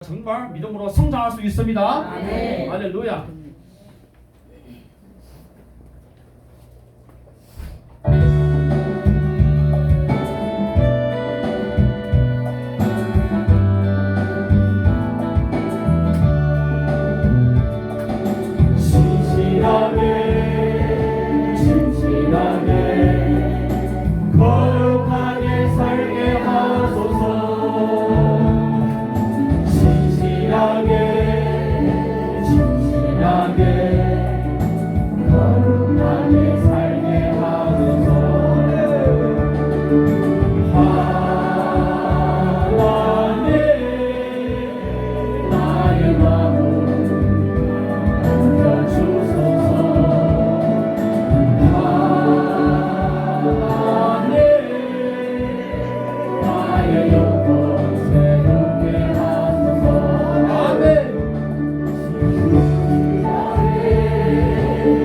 정말 믿음으로 성장할 수 있습니다. 네. 할렐루야. 거룩하게 살게 하소서. 진실하게 거룩하게 살게 하소서. 하나님 나의 마음 옮겨주소서. 하나님 나의 영혼 새롭게 하소서. 아멘.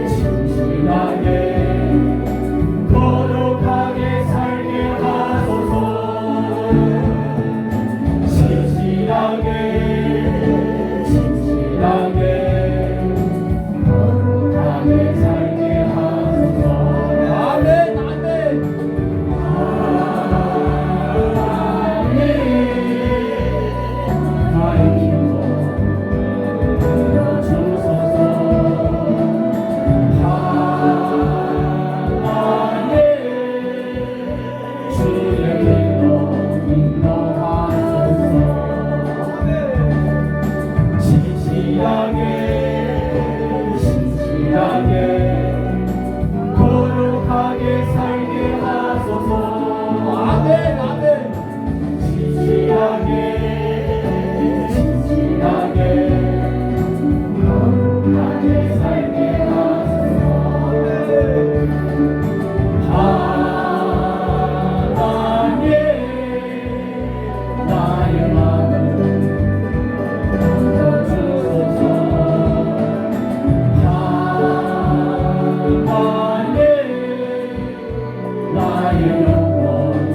진실하게 거룩하게 살게 하소서. 진실하게 거룩하게 살게 하소서. 아멘. 아멘. 하나님 나의 기도 들어주소서. 하나님 주의 길로 인도하소서. 진실하게 거룩하게 살게 하소서. 아멘. 아멘. 진실하게 거룩하게 살게 하소서. 하나님 나의 마음을 옮겨주소서. 하나님 나의 영혼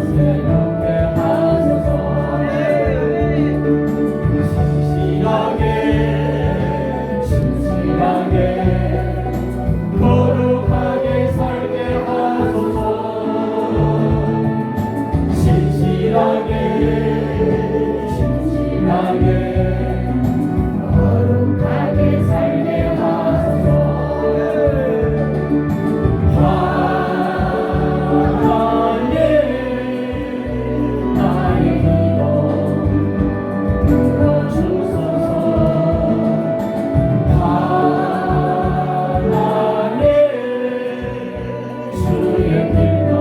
새롭게 하소서. 진실하게 거룩하게 살게 하소서. 진실하게 거룩하게 살게 하소서. 하나님 나의 기도 들어주소서. 하나님 주의 길로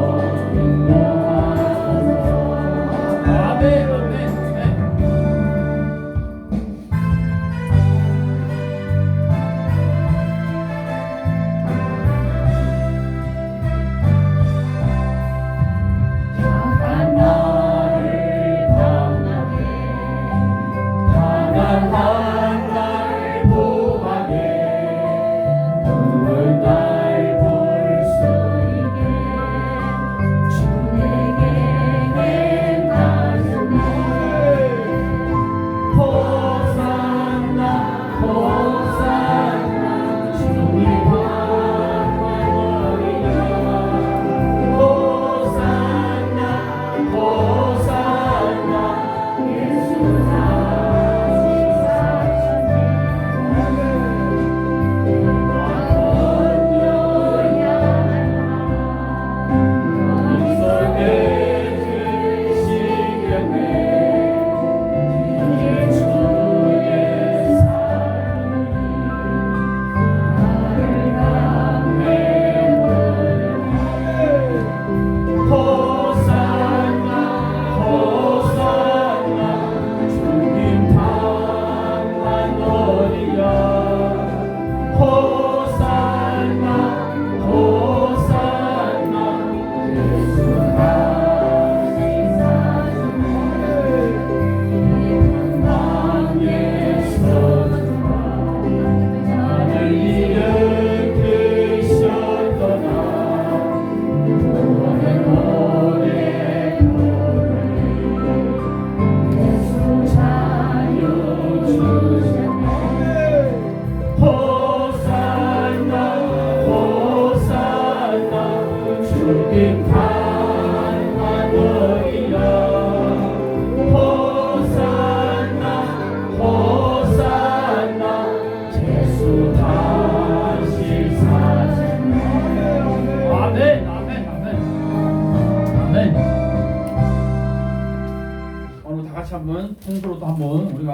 인도하소서. 아멘. 아멘.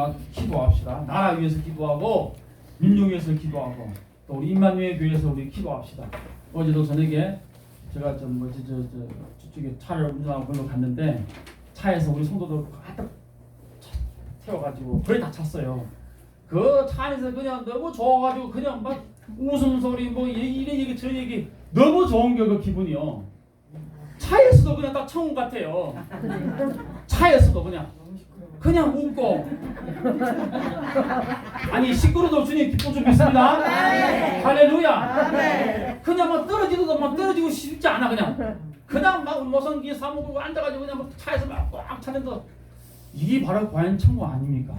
우리가 기도합시다. 나라 위해서 기도하고 민족 위해서 기도하고 또 우리 임마누엘 교회에서 우리 기도합시다. 어제도 저녁에 제가 저쪽에 차를 운전하고 걸로 갔는데 차에서 우리 성도들 가득 태워가지고 거의 다 찼어요. 그 차 안에서 그냥 너무 좋아가지고 그냥 막 웃음소리 뭐 이런 얘기 저런 얘기 너무 좋은 게 그 기분이요. 차에서도 그냥 딱 천국 같아요. 차에서도 그냥 웃고 아니 시끄러도 주님 기쁨 좀 있습니다. 할렐루야. 그냥 막 떨어지도 막 떨어지고 싶지 않아. 그냥 막 모성기 사무고 앉아가지고 그냥 막 차에서 막 꽉 차는데 이게 바로 과연 천국 아닙니까?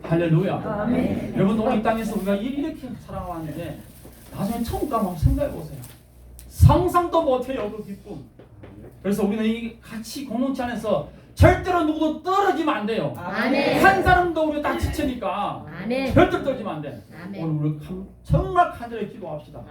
할렐루야. 여러분 오늘 이 땅에서 우리가 이렇게 살아왔는데 나중에 천국 가면 한번 생각해 보세요. 상상도 못해요 그 기쁨. 그래서 우리는 이 같이 공동체 안에서 절대로 누구도 떨어지면 안 돼요. 한 사람도 우리 다 지치니까 절대로 떨어지면 안 돼. 오늘 우리 정말 간절히 기도합시다.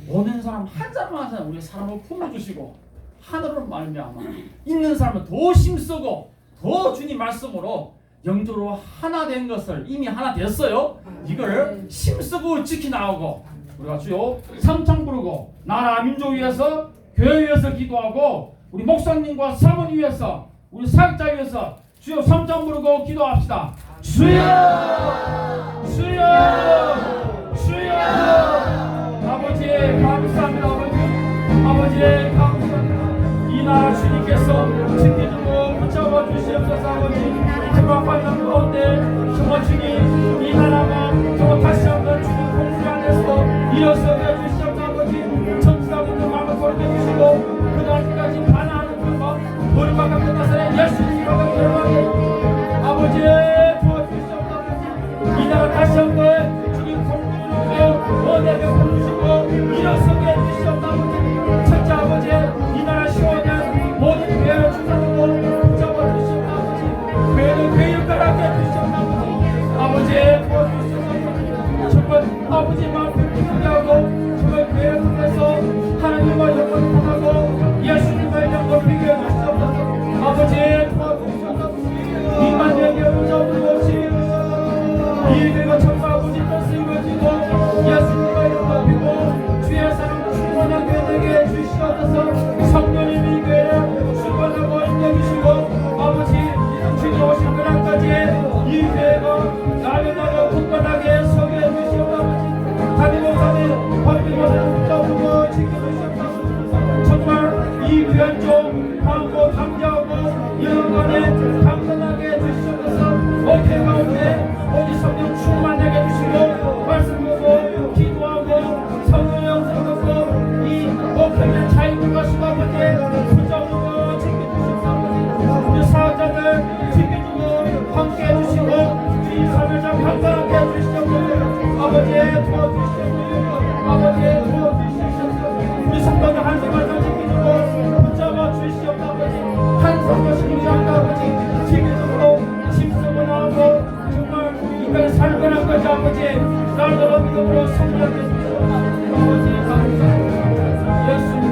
오는 사람 한 사람 우리 사람을 품어주시고 하늘을 말미암아 있는 사람은 더 힘쓰고 더 주님 말씀으로 영적으로 하나 된 것을 이미 하나 됐어요. 이걸 힘쓰고 지켜나오고 우리가 주요 삼창 부르고 나라 민족 위해서 교회 위해서 기도하고 우리 목사님과 사모님 위해서 우리 사역자 위해서 주여 삼창 부르고 기도합시다. 주여 주여 주여. 아버지 감사합니다. 아버지 감사합니다. 이 나라 주님께서 지켜주고 붙잡아 주시옵소서. 아버지 정말 환난 가운데 정말 주님 이 나라가 정말 다시 한번 주님 공주 안에서 일어서게 주시옵소서. 아버지 천사분들 마음을 걸게 주시고 그 날까지 반하는 것과 머리바닥 끝나서 예수님과 결혼하게 아버지 도와주시옵소서. 아버지 이 나라 다시 한번 주님 공주로 은혜를 보여주시고 일어서게 해주시옵소서. 아버지 첫째 아버지 이 나라 시원한 모든 교회를 주사로 붙잡아 주시옵소서. 아버지 교회는 교육을 하게 해주시옵소서. 아버지 도와주시옵소서. 정말 아버지 마음을 기쁘게 하고 정말 교회를 통해서 하나님과 영광을 통하고 예수님과 영광을 비교해 주시옵소서. 아버지 도와주시옵소서. 임마누엘에게 붙잡으시옵소서. 이 교회가 정말 아버지 뜻을 이루어지고 예수님과 영광이고 주의 사랑 충만한 교회 되게 주시옵소서. 성령님이 이 교회를 충만하고 인도해주시고 아버지 주님 오신 그날까지 이 교회가 날마다 굳건하게 서게 해주시옵소서. 아버지 담임 목사님 법비로는 붙잡고 지켜주시옵소서. 정말 이 귀한 종 하고 감사하고 영원에 감사하게 해주시옵소서. 어깨 가운데 어디 성령 충만하게 해주시고 말씀 보고 기도하고 성령 영상 듣고 이 목표는 자유과 수고하게 붙잡고 지켜주시옵소서. 우리 사역자들 지켜주고 함께 해주시고 주의 삶을 참 간단하게 해주시옵소서. 아버지 도와주시옵소서. 아버지 도와주시옵소서. 우리 성도들 한 사람 더 지켜주고 붙잡아 주시옵소서. 아버지 한 성도 신기한다. 아버지 지켜주고 힘쓰고 나오고 정말 인간의 살거란 것이 아버지 날더러 믿음으로 성장해 주시옵소서. 아버지 감사합니다. 예수님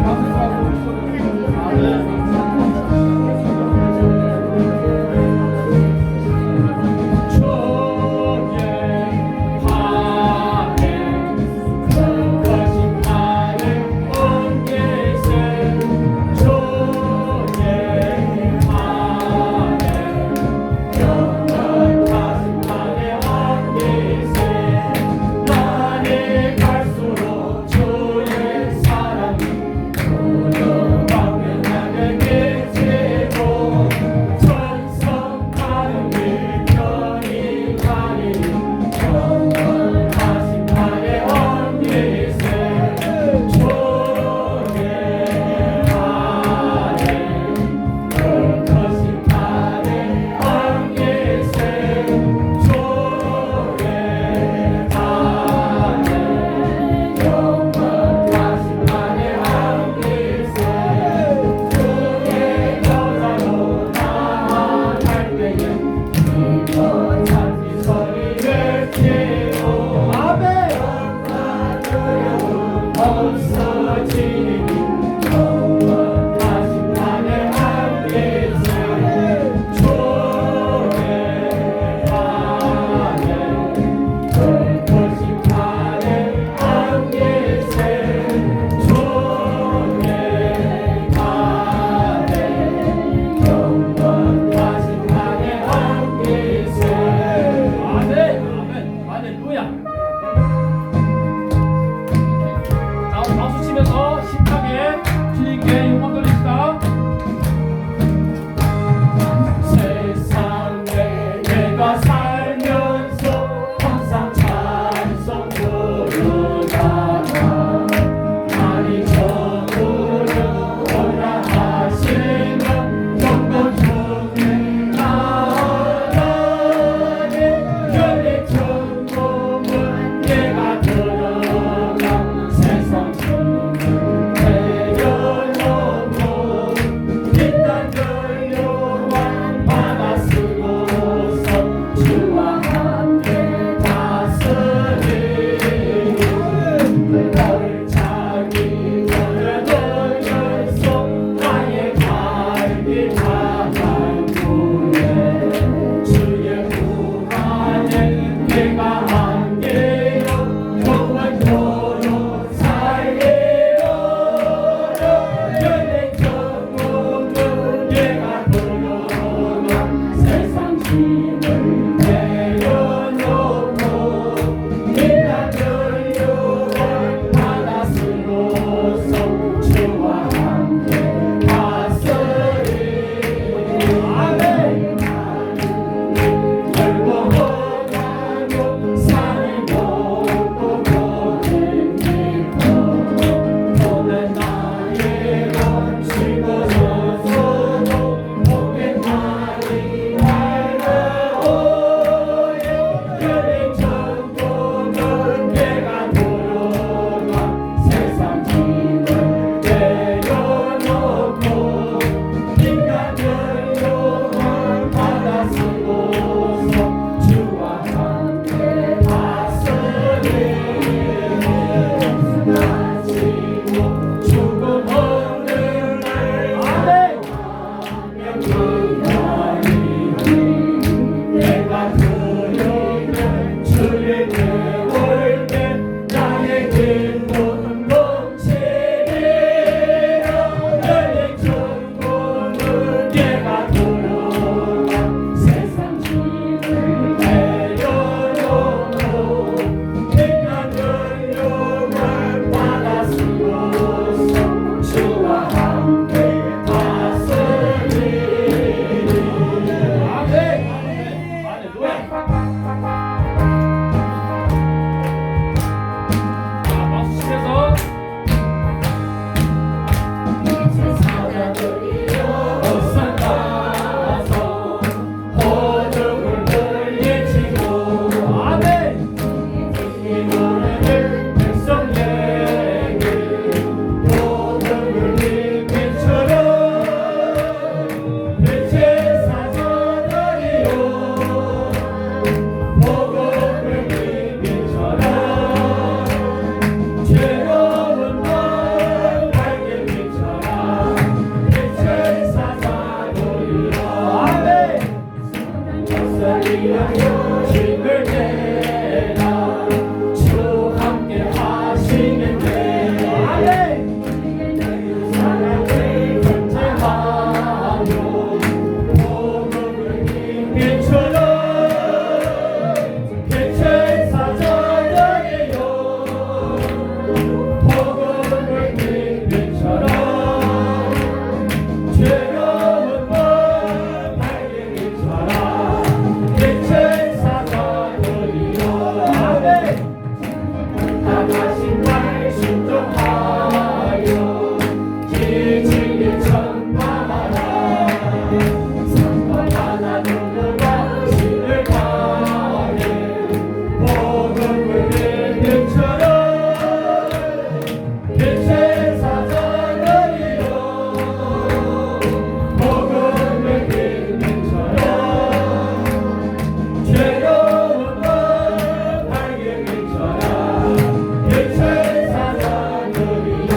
감사하고 있습니다. 아멘. 위하여 힘을 내라 주 함께 하시는데 아멘. 사랑을 결제하여 복음을 빛처럼 빛의 사자들이여 복음을 빛처럼 죄로운 법 밝게 빛처럼 빛의 사자들이여 아멘. 나가신 날 순종하여 이 진리 전파하라 상관하나 누구가 신을 다해 복음을 빛처럼 빛의 사자들이여 복음을 빛처럼 죄로운 것 밝게 빛처럼 빛의 사자들이여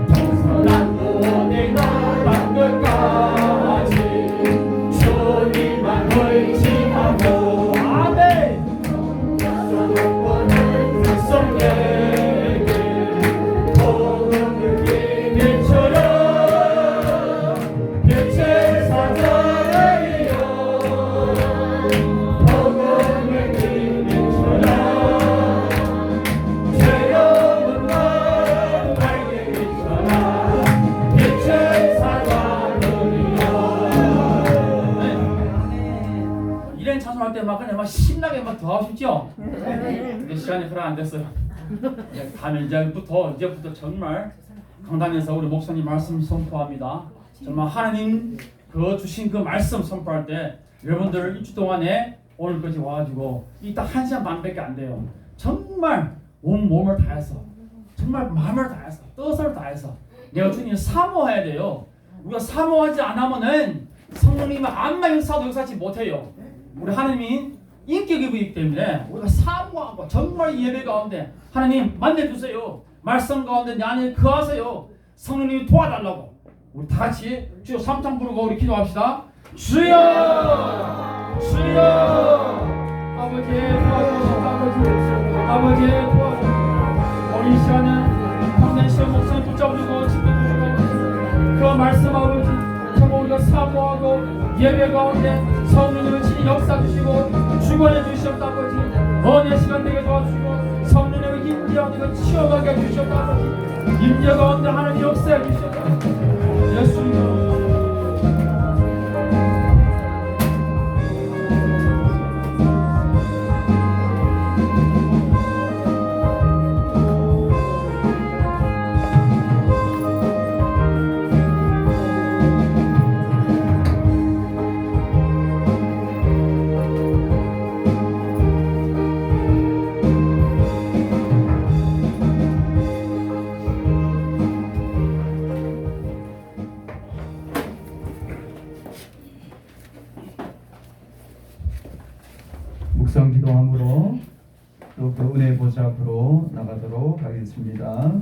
동서남북 어디나 땅끝까지 주님만 의지하고 아멘. 전국보는 백성에게 복음을 빛처럼 빛의 사자들이여 복음을 빛처럼 죄로운 것 밝게 빛처럼 빛의 사자들이여 이런 찬송할 때 막 그냥 막 신나게 막 더 하고 싶죠? 근데 시간이 별로 안 됐어요. 다음 이제부터 정말 강단에서 우리 목사님 말씀 선포합니다. 정말 하나님 그 주신 그 말씀 선포할 때 여러분들 일주 동안에 오늘까지 와가지고 이 딱 1시간 반밖에 안 돼요. 정말 온 몸을 다해서 정말 마음을 다해서 뜻을 다해서 내가 주님 사모해야 돼요. 우리가 사모하지 않으면은 성령님의 안마 역사도 역사하지 못해요. 우리 하나님이 인격이기 때문에 우리가 사모하고 정말 예배 가운데 하나님 만나주세요. 말씀 가운데 내 안에 거하세요. 성령님이 도와달라고 우리 다 같이 주여 3장 부르고 우리 기도합시다. 주여 주여 아버지 도와주시오. 아버지 도와주시오. 우리 이 시간은 강단 시험 목사님 붙잡아주고 지켜주시고 그 말씀 아버지 정말 우리가 사모하고 예배 가운데 성령님의 친히 역사 주시고 주관해 주시옵다 아버지. 은혜 시간 되게 도와주시고 성령님의 임재 가운데 치워가게 해주시옵다 아버지. 임재 가운데 하나님 역사해 주시옵다 예수님. 묵상 기도함으로 또 그 은혜 보좌 앞으로 나가도록 하겠습니다.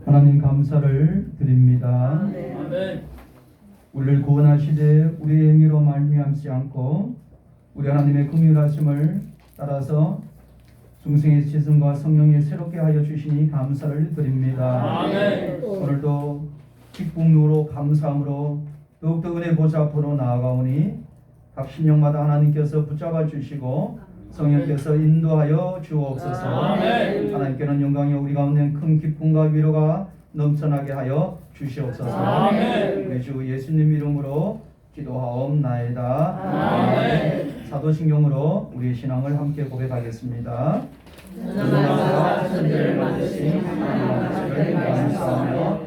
하나님 감사를 드립니다. 아멘. 우리를 구원하시되 우리의 행위로 말미암지 않고 우리 하나님의 긍휼하심을 따라서 중생의 지성과 성령이 새롭게 하여 주시니 감사를 드립니다. 아멘. 오늘도 기쁨으로 감사함으로 더욱더 은혜 보좌 앞으로 나아가오니 각 심령마다 하나님께서 붙잡아 주시고 성령께서 인도하여 주옵소서. 아멘. 하나님께는 영광이 우리 가운데 큰 기쁨과 위로가 넘쳐나게 하여 주시옵소서. 아멘. 우리 주 예수님 이름으로 기도하옵나이다. 아멘. 사도신경으로 우리의 신앙을 함께 고백하겠습니다. 전능하사 천지를 만드신 하나님 아버지를 감사하며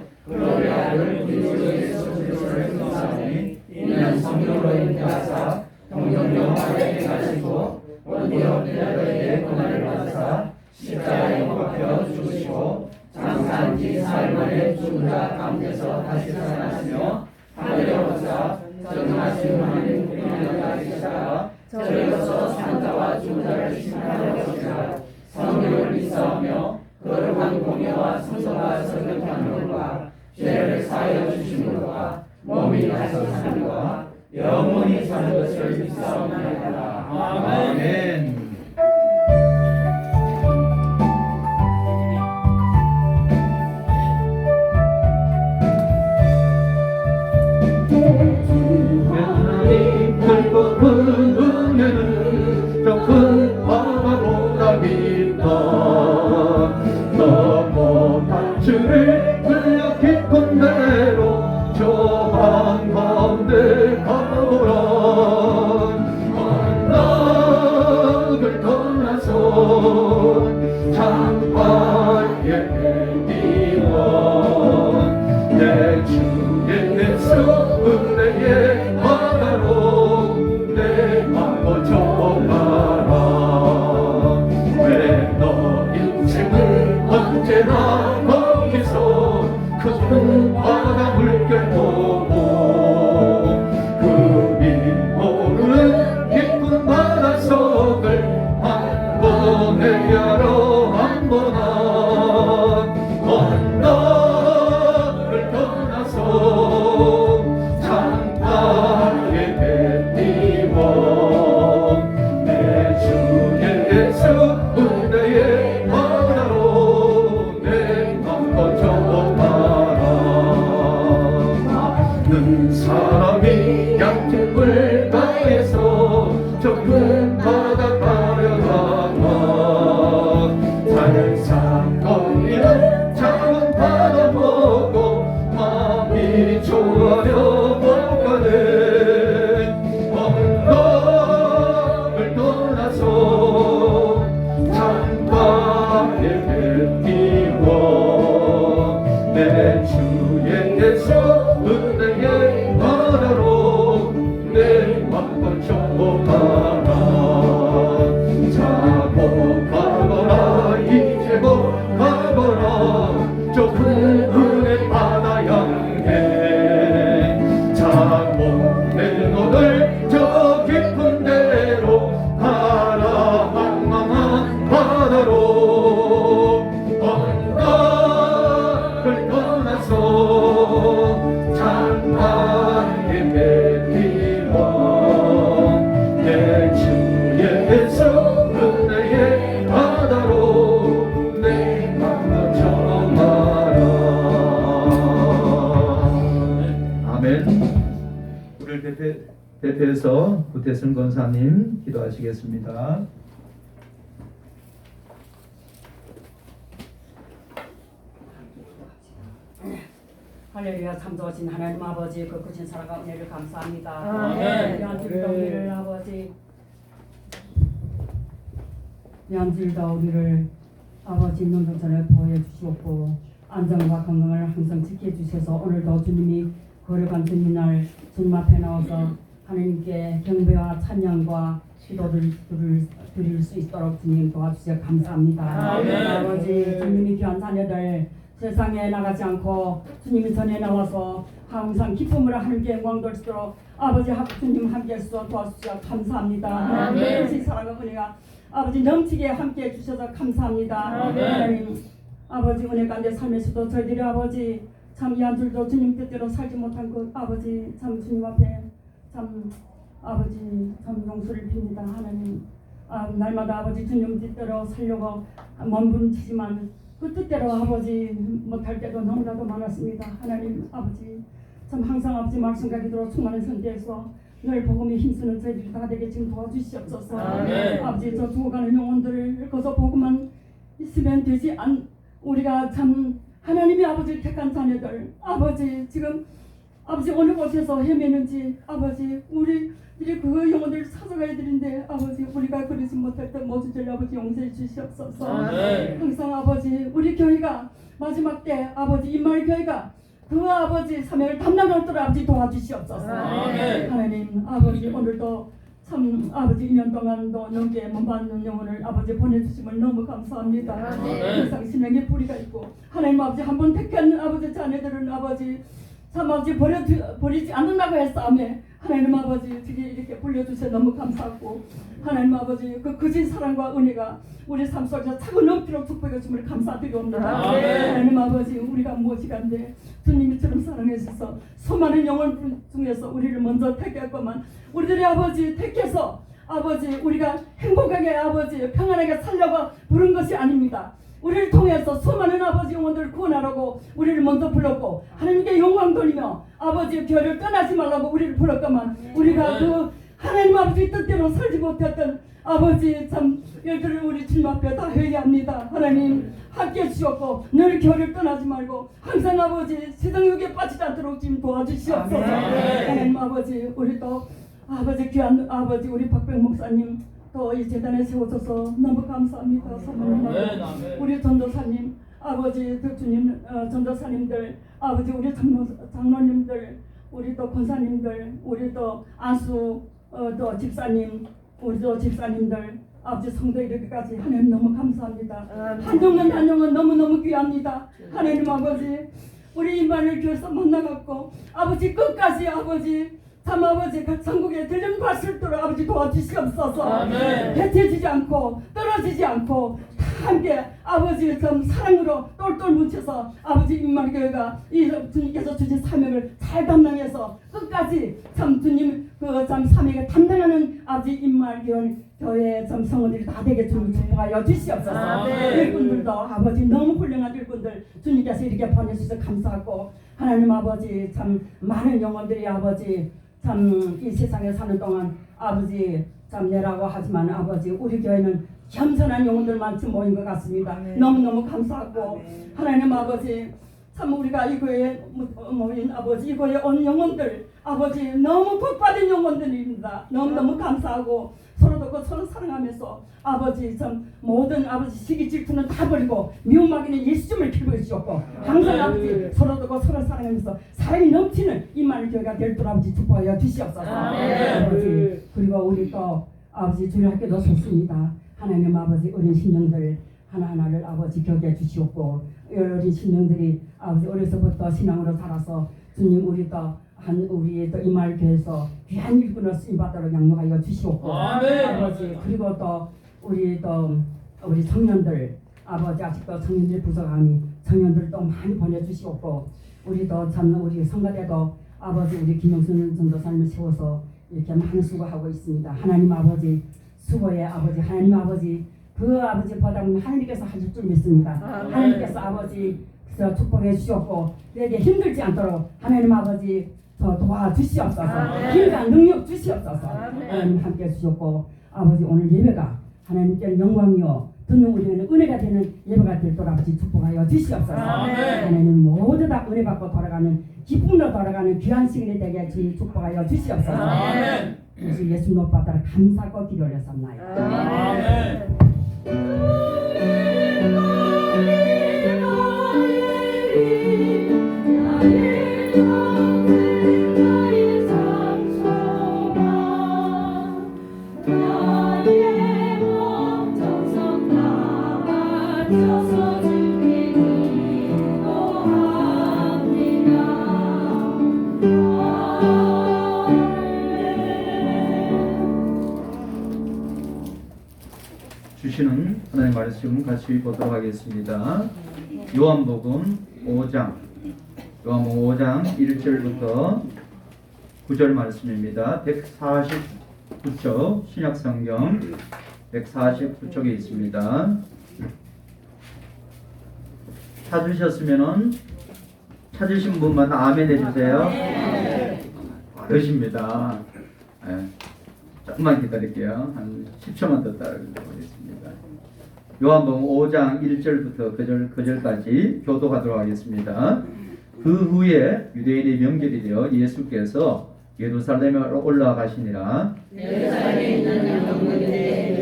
가운데서 다시 살아나시며 하늘에로서 전능하신 하나님 우리나라 계시다가 저리로서 산자와 죽은 자를 심판할 것이라. 성령을 믿사오며 거룩한 공예와 성도가 설교하는 것과 죄를 사하여 주시는 것과 몸이 다시 사는 것과 영원히 사는 것을 믿사옵나이다. 아멘. 하나님 넓은 은혜는 좁은 바다보다 깊다. 너무 단추를 흘려 깊은 대로 저 한가운데 가보라. 언덕을 떠나서 창밖에 뛰어 내 주의 예수 은혜의 바다로 내 맘 뻗쳐가라. 왜 너 인생을 언제나 거기서 큰 바다 물결 보고 그리 모르는 깊은 바닷속을 한 번 헤아려 한 번아. 언덕을 떠나서 창밖에 뱉이워 내 주의 예수 은혜의 바다로 내 맘 뻗쳐가라. 는 사람이 얕은 물가에서 저 큰 바다 가려다가 살상거리는 작은 바다 보고 마음이 좋아려 못 가네. 언덕을 떠나서 창밖에 뱉이워 내 주의 예수 은혜의 바다로 내 맘 뻗쳐가라. 자고 가거라 이제고 가거라 저 큰 은혜 바다 향해. 잠못된 오늘 저 깊은 데로 가라. 망망한 바다로 언덕을 떠나서 창밖에 뱉이워 내 주의 예수 은혜의 바다로 내 맘 뻗쳐가라. 아멘. 우리를 대표해서 구태순 권사님 기도하시겠습니다. 할렐루야. 참 좋으신 하나님 아버지 그 크신 사랑과 은혜를 감사합니다. 아멘. 미안질다 우리를 아버지 미안질다 우리를 아버지 눈도 전에 보여주시옵고 안전과 건강을 항상 지켜주셔서 오늘도 주님이 거룩한 주님날 주님 앞에 나와서 하나님께 경배와 찬양과 기도를 드릴 수 있도록 주님 도와주셔서 감사합니다. 아멘. 아버지 주님이 귀한 자녀들 세상에 나가지 않고 주님이 전에 나와서 항상 기쁨으로 하나님께 영광 돌리도록 아버지 주님 함께 해주셔서 도와주셔서 감사합니다. 아멘. 하나님 사랑과 은혜가 아버지 넘치게 함께 해주셔서 감사합니다. 아멘. 하나님 아버지 은혜 가운데 삶에서도 저희들이 아버지 참 이 한줄도 주님 뜻대로 살지 못한 것 아버지 참 주님 앞에 참 아버지 참 용서를 빕니다. 하나님 날마다 아버지 주님 뜻대로 살려고 몸부림치지만 그 뜻대로 아버지 못할 때도 너무나도 많았습니다. 하나님 아버지 참 항상 아버지 말씀과 기도로 충만한 선대에서 늘 복음에 힘쓰는 저희들이 다 되게 지금 도와주시옵소서. 아멘. 아버지 저 죽어가는 영혼들을 거서 복음만 있으면 되지 않 우리가 참 하나님의 아버지 택한 자녀들 아버지 지금 아버지 어느 곳에서 헤매는지 아버지 우리들이 그 영혼들을 찾아가야 되는데 아버지 우리가 그러지 못할 때 모든 절 아버지 용서해 주시옵소서. 아멘. 항상 아버지 우리 교회가 마지막 때 아버지 임마을 교회가 그 아버지 사명을 담당할 때 아버지 도와주시옵소서. 아멘. 하나님 아버지 오늘도 참 아버지 2년 동안도 넘게 못 받는 영혼을 아버지 보내주심을 너무 감사합니다. 세상 신앙에 뿌리가 있고 하나님 아버지 한 번 택한 아버지 자녀들은 아버지 참 아버지 버리지 않는다고 했사오매 하나님 아버지 어떻게 이렇게 불려주셔서 너무 감사하고 하나님 아버지 그 거짓 사랑과 은혜가 우리 삶 속에서 차고 넘치도록 축복해 주심을 감사드립니다. 하나님 아버지 우리가 무엇이간데 주님이처럼 사랑해 주셔서 수많은 영혼 중에서 우리를 먼저 택했건만 우리들의 아버지 택해서 아버지 우리가 행복하게 아버지 평안하게 살려고 부른 것이 아닙니다. 우리를 통해서 수많은 아버지 영혼들을 구원하라고 우리를 먼저 불렀고 하나님께 영광 돌리며 아버지의 교회를 떠나지 말라고 우리를 불렀건만 우리가 그 하나님 아버지 뜻대로 살지 못했던 아버지 참 일들을 우리 주님 앞에 다 회개합니다. 하나님 함께 주셨고 늘 교회를 떠나지 말고 항상 아버지 세상욕에 빠지지 않도록 지금 도와주시옵소서. 하나님 아버지 우리 또 아버지 귀한 아버지 우리 박병 목사님 또 이 재단에 세워줘서 너무 감사합니다. 사모님 우리 전도사님 아버지 주님 전도사님들 아버지 우리 장로님들 우리 또 권사님들 우리 또 안수 또 집사님 우리 또 집사님들 아버지 성도 이렇게까지 하나님 너무 감사합니다. 한 영혼 너무너무 귀합니다. 하나님 아버지 우리 임마누엘 교회에서 만나갖고 아버지 끝까지 아버지 참 아버지 그 천국에 들림 받을 도록 아버지 도와주시옵소서. 배태지지 않고 떨어지지 않고 다 함께 아버지 참 사랑으로 똘똘 뭉쳐서 아버지 임마누엘교회가 이 주님께서 주신 사명을 잘 담당해서 끝까지 참 주님 그 참 사명을 담당하는 아버지 임마누엘교회 참 성원들이 다 되게 주님 축복하여 주시옵소서. 일꾼들도 아버지 너무 훌륭한 일꾼들 주님께서 이렇게 보내주셔서 감사하고 하나님 아버지 참 많은 영혼들이 아버지 참 이 세상에 사는 동안 아버지 참 내라고 하지만 아버지 우리 교회는 겸손한 영혼들만 좀 모인 것 같습니다. 너무너무 감사하고 하나님 아버지 참 우리가 이 교회에 모인 아버지 이 교회에 온 영혼들 아버지 너무 복받은 영혼들입니다. 너무너무 감사하고 서로 돕고 서로 사랑하면서 아버지 참 모든 아버지 시기 질투는 다 버리고 미움하기는 예수님을 기뻐해주셨고 항상 아버지 서로 돕고 서로 사랑하면서 사랑이 넘치는 임마누엘 교회가 될 줄 아버지 축복하여 주시옵소서. 아버지 그리고 우리 또 아버지 주일 학교도 좋습니다. 하나님 아버지 어린 신령들 하나하나를 아버지 격려해 주시옵고 어린 신령들이 아버지 어려서부터 신앙으로 자라서 주님 우리 또 임마누엘 교회에서 귀한 일꾼을 쓰임받도록 양육하여 주시옵고 아버지 그리고 또 우리 청년들 아버지 아직도 청년들 부족하니 청년들도 많이 보내주시옵고 우리도 참 우리 성가대도 아버지 우리 김영순 전도사님을 세워서 이렇게 많은 수고하고 있습니다. 하나님 아버지 수고에 아버지 하나님 아버지 그 아버지 보답은 하나님께서 하실 줄 믿습니다. 하나님께서 아버지 축복해 주시옵고 내게 힘들지 않도록 하나님 아버지 도와주시옵소서. 힘과 능력 주시옵소서. 하나님 함께 주셨고 아버지 오늘 예배가 하나님께는 영광이요 듣는 우리에는 은혜가 되는 예배가 되도록 아버지 축복하여 주시옵소서. 하나님 모두 다 은혜 받고 돌아가는 기쁨으로 돌아가는 귀한 시간이 되게 주님 축복하여 주시옵소서. 우리 예수 못 받아 감사하고 기도 올렸습니다. 주시는 하나님의 말씀 같이 보도록 하겠습니다. 요한복음 5장 1절부터 9절 말씀입니다. 149쪽 신약성경 149쪽에 있습니다. 찾으셨으면은 찾으신 분만 아멘 해주세요. 되십니다. 조금만 기다릴게요. 한 10초만 더 따라보겠습니다. 요한복음 5장 1절부터 9절까지 교독하도록 하겠습니다. 그 후에 유대인의 명절이 되어 예수께서 예루살렘으로 올라가시니라. 예루살렘에 있는 영문들의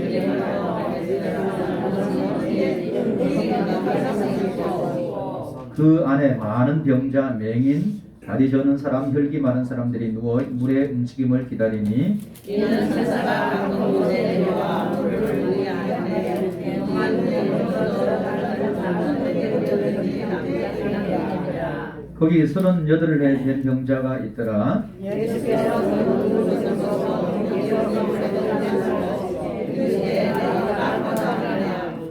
그 안에 많은 병자, 맹인, 다리 저는 사람, 혈기 많은 사람들이 누워 물의 움직임을 기다리니 이는 천사가 방금 곳에 내려와 물을 의뢰하는데 영한 거기 38회 된 병자가 있더라. 예수께서 물을 쏟아서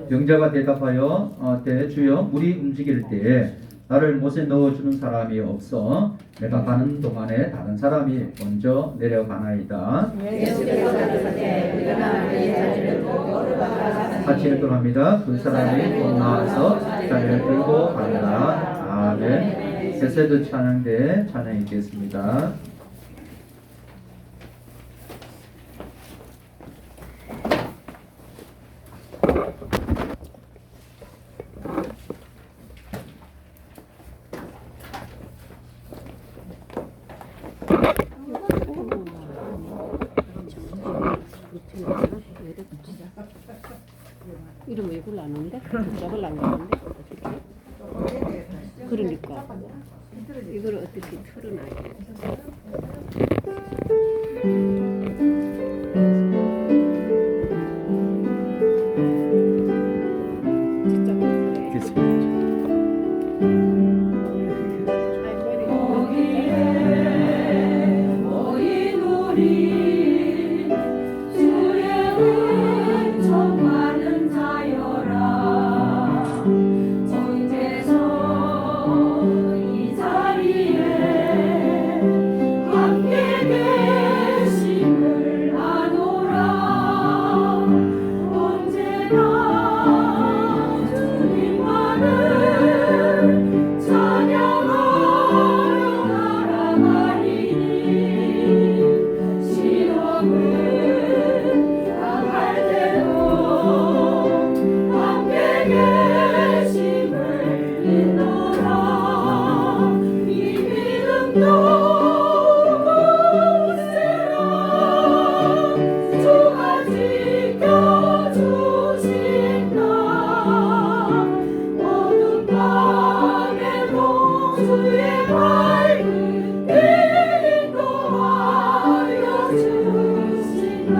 병자가 대답하여 주여 물이 움직일 때에 나를 못에 넣어주는 사람이 없어 내가 가는 동안에 다른 사람이 먼저 내려가나이다. 예수께서 가르치되 일어나 내 자리를 들고 같이 읽도록 합니다. 그 사람이 곧 나와서 자리를 들고 가니라. 아멘. 세세드 찬양대 찬양 있겠습니다. 이름 왜 굴러나는데? 적을 안 가는데? 그러니까 이걸 어떻게 틀어놔야 모인 우리 주의 은총 많은 자여라 언제서 이 자리에 함께 계심을 아노라 언제나 주님만을 찬양하며 나아가리니 시험을 당할 때도 함께 계심을 믿노라 이 믿음도 굳세라 주가 지켜주신다 어둠 밤에도 주의 밝은 빛 인도하여 주신다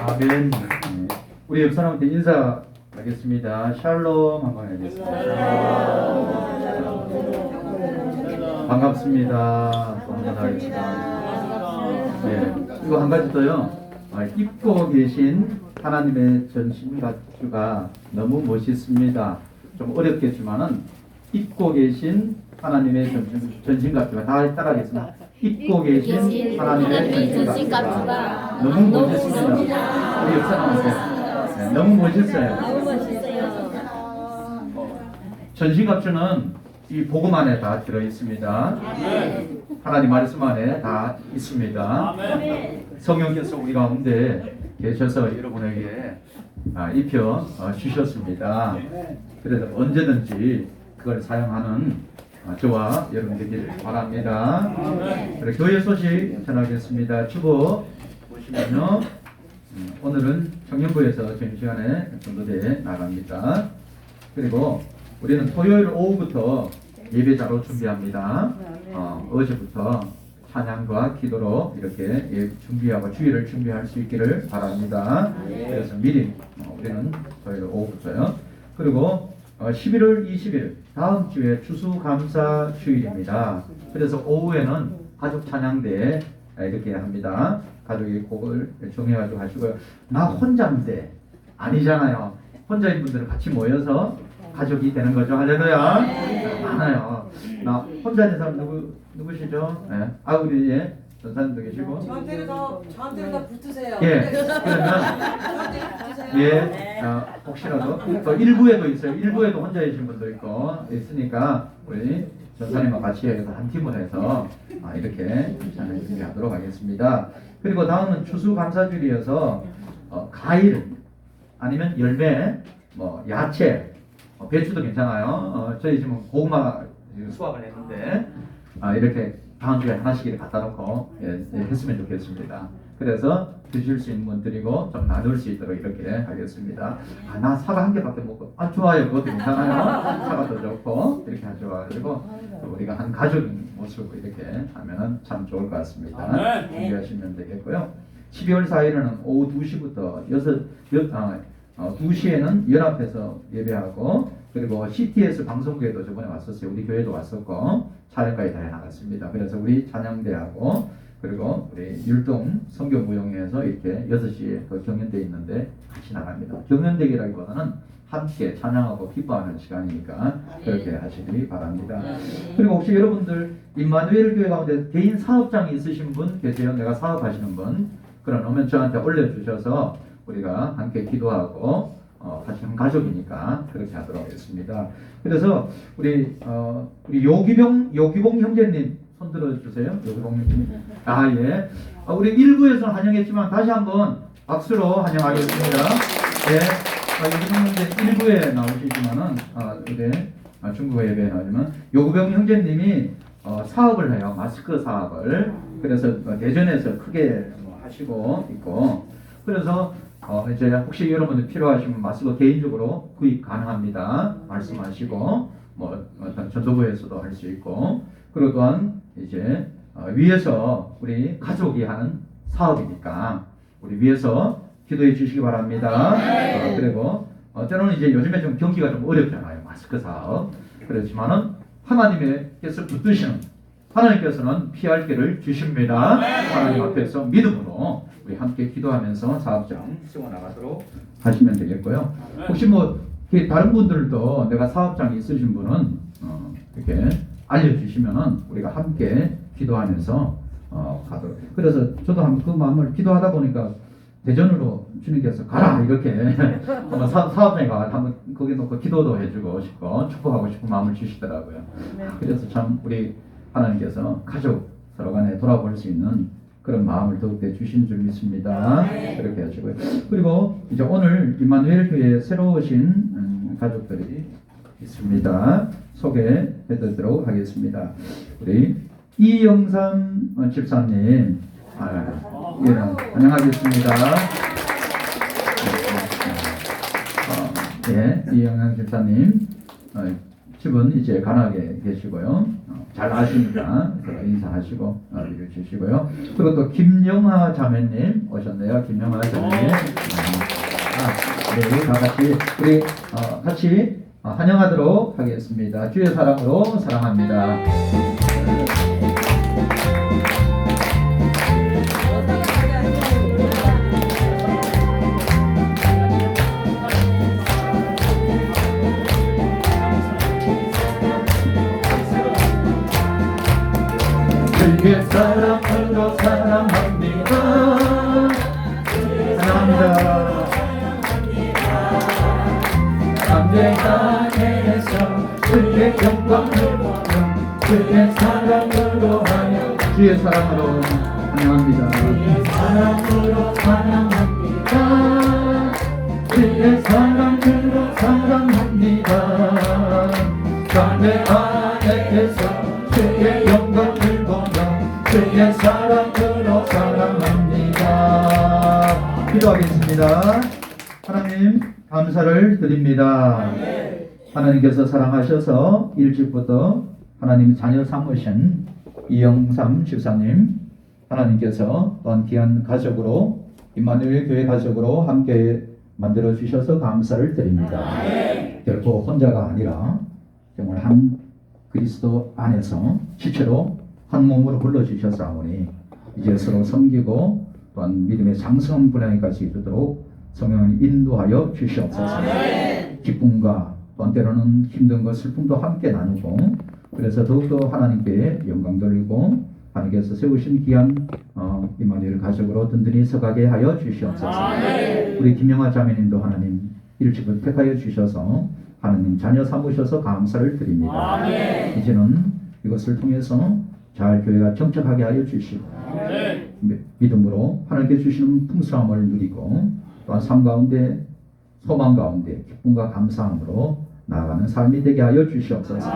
아멘. 우리 옆 사람한테 인사하겠습니다. 샬롬 한번 해주겠습니다. 반갑습니다. 반갑습니다. 네, 이거 한 가지 더요. 입고 계신 하나님의 전신갑주가 너무 멋있습니다. 좀 어렵겠지만은 입고 계신 하나님의 전신갑주가 다 따라하겠습니다. 입고 계신 하나님의 전신갑주가 너무 멋있습니다. 우리 옆 사람한테 네, 너무 멋있어요. 전신갑주는 이 복음 안에 다 들어 있습니다. 하나님 말씀 안에 다 있습니다. 성령께서 우리 가운데 계셔서 여러분에게 입혀 주셨습니다. 그래서 언제든지 그걸 사용하는 저와 여러분 되기를 바랍니다. 그래, 교회 소식 전하겠습니다. 주보 보시면요. 오늘은 청년부에서 점심시간에 전도대에 나갑니다. 그리고 우리는 토요일 오후부터 예배자로 준비합니다. 어제부터 찬양과 기도로 이렇게 준비하고 주일을 준비할 수 있기를 바랍니다. 그래서 미리 우리는 토요일 오후부터요. 그리고 11월 20일 다음 주에 추수감사 주일입니다. 그래서 오후에는 가족 찬양대 이렇게 합니다. 가족이 곡을 정해가지고 하시고요. 나 혼자인데 아니잖아요. 혼자인 분들은 같이 모여서 가족이 되는 거죠. 할렐루야. 많아요. 나 혼자 있는 사람 누구시죠? 네. 우리 전사님도 계시고. 저한테는 더 붙으세요. 예. 그러면 예. 혹시라도 또 일부에도 있어요. 일부에도 혼자 계신 분도 있으니까 우리 전사님과 같이 해서 한 팀을 해서 이렇게 찬양 준비하도록 하겠습니다. 그리고 다음은 추수감사주일이어서 과일 아니면 열매, 뭐 야채, 배추도 괜찮아요. 저희 지금 고구마 수확을 했는데 이렇게 다음 주에 하나씩 이렇게 갖다 놓고 했으면 좋겠습니다. 그래서 드실 수 있는 분 드리고 좀 나눌 수 있도록 이렇게 하겠습니다. 나 사과 한 개밖에 먹고 좋아요. 그것도 괜찮아요. 사과도 좋고 이렇게 하셔가지고 우리가 한 가족인 모습으로 이렇게 하면 참 좋을 것 같습니다. 준비하시면 되겠고요. 12월 4일에는 오후 2시부터 2시에는 연합해서 예배하고 그리고 CTS 방송국에도 저번에 왔었어요. 우리 교회도 왔었고 촬영까지 다 해나갔습니다. 그래서 우리 찬양대하고 그리고 우리 율동 성교무용회에서 이렇게 6시에 그 경연대 있는데 같이 나갑니다. 경연대기라기보다는 함께 찬양하고 기뻐하는 시간이니까 그렇게 하시기 바랍니다. 그리고 혹시 여러분들 임마누엘 교회 가운데 개인 사업장이 있으신 분 계세요? 내가 사업하시는 분 그러면 저한테 올려주셔서 우리가 함께 기도하고 같이 한 가족이니까 그렇게 하도록 하겠습니다. 그래서 우리 요기봉 형제님 손 들어주세요. 요기봉 형제님. 예. 우리 1부에서 환영했지만 다시 한번 박수로 환영하겠습니다. 예. 요기봉 형제 1부에 나오시지만은 우리 중국어 예배에 나오지만 요기봉 형제님이 사업을 해요. 마스크 사업을. 그래서 대전에서 크게 하시고 있고 그래서 이제 혹시 여러분들 필요하시면 마스크 개인적으로 구입 가능합니다. 말씀하시고 뭐 어떤 전도부에서도 할 수 있고 그리고 또한 이제 위에서 우리 가족이 하는 사업이니까 우리 위에서 기도해 주시기 바랍니다. 그리고 때로는 이제 요즘에 좀 경기가 좀 어렵잖아요. 마스크 사업. 그렇지만은 하나님께서 붙드시는 하나님께서는 피할 길을 주십니다. 하나님 앞에서 믿음으로 우리 함께 기도하면서 사업장 세워나가도록 하시면 되겠고요. 혹시 뭐 다른 분들도 내가 사업장이 있으신 분은 이렇게 알려주시면은 우리가 함께 기도하면서 가도록. 그래서 저도 한번 그 마음을 기도하다 보니까 대전으로 주님께서 가라 이렇게 한번 사업장에 가 한번 거기 놓고 기도도 해주고 싶고 축복하고 싶은 마음을 주시더라고요. 그래서 참 우리 하나님께서 가족 서로 간에 돌아볼 수 있는 그런 마음을 더욱더 주신 줄 믿습니다. 그렇게 하시고요. 그리고 이제 오늘 임마누엘 교회에 새로 오신 가족들이 있습니다. 소개해드리도록 하겠습니다. 우리 이영삼 집사님, 안녕하겠습니다. 이영삼 집사님, 집은 이제 가나게 계시고요. 잘 아시니까 인사하시고 주시고요. 그리고 또 김영하 자매님 오셨네요. 김영하 자매님. 우리 다 같이 같이 환영하도록 하겠습니다. 주의 사랑으로 사랑합니다. 주의 사랑으로 사랑합니다. 사랑합니다. 담대 안에서 주의 영광을 보며 주의 사랑으로 하여 주의 사랑으로 환영합니다. 주의 사랑으로 사랑합니다. 주의 사랑으로 사랑합니다. 담대 안에서 주의 영광을 보며 주의 사랑으로 사랑합니다. 기도하겠습니다. 하나님 감사를 드립니다. 하나님께서 사랑하셔서 일찍부터 하나님 자녀 삼으신 이영삼 집사님, 하나님께서 또한 귀한 가족으로 임마누엘 교회 가족으로 함께 만들어 주셔서 감사를 드립니다. 결코 혼자가 아니라 정말 한 그리스도 안에서 실제로 한 몸으로 불러주셨사오니 이제 서로 섬기고 또한 믿음의 장성 분야까지 이르도록 성령을 인도하여 주시옵소서. 기쁨과 또한 때로는 힘든 것 슬픔도 함께 나누고 그래서 더욱더 하나님께 영광 돌리고 하나님께서 세우신 귀한 임마누엘 가족으로 든든히 서가게 하여 주시옵소서. 우리 김영아 자매님도 하나님 일찍을 택하여 주셔서 하나님 자녀 삼으셔서 감사를 드립니다. 이제는 이것을 통해서 잘 교회가 정착하게 하여 주시고 믿음으로 하나님께 주시는 풍성함을 누리고 또한 삶 가운데 소망 가운데 기쁨과 감사함으로 나아가는 삶이 되게 하여 주시옵소서.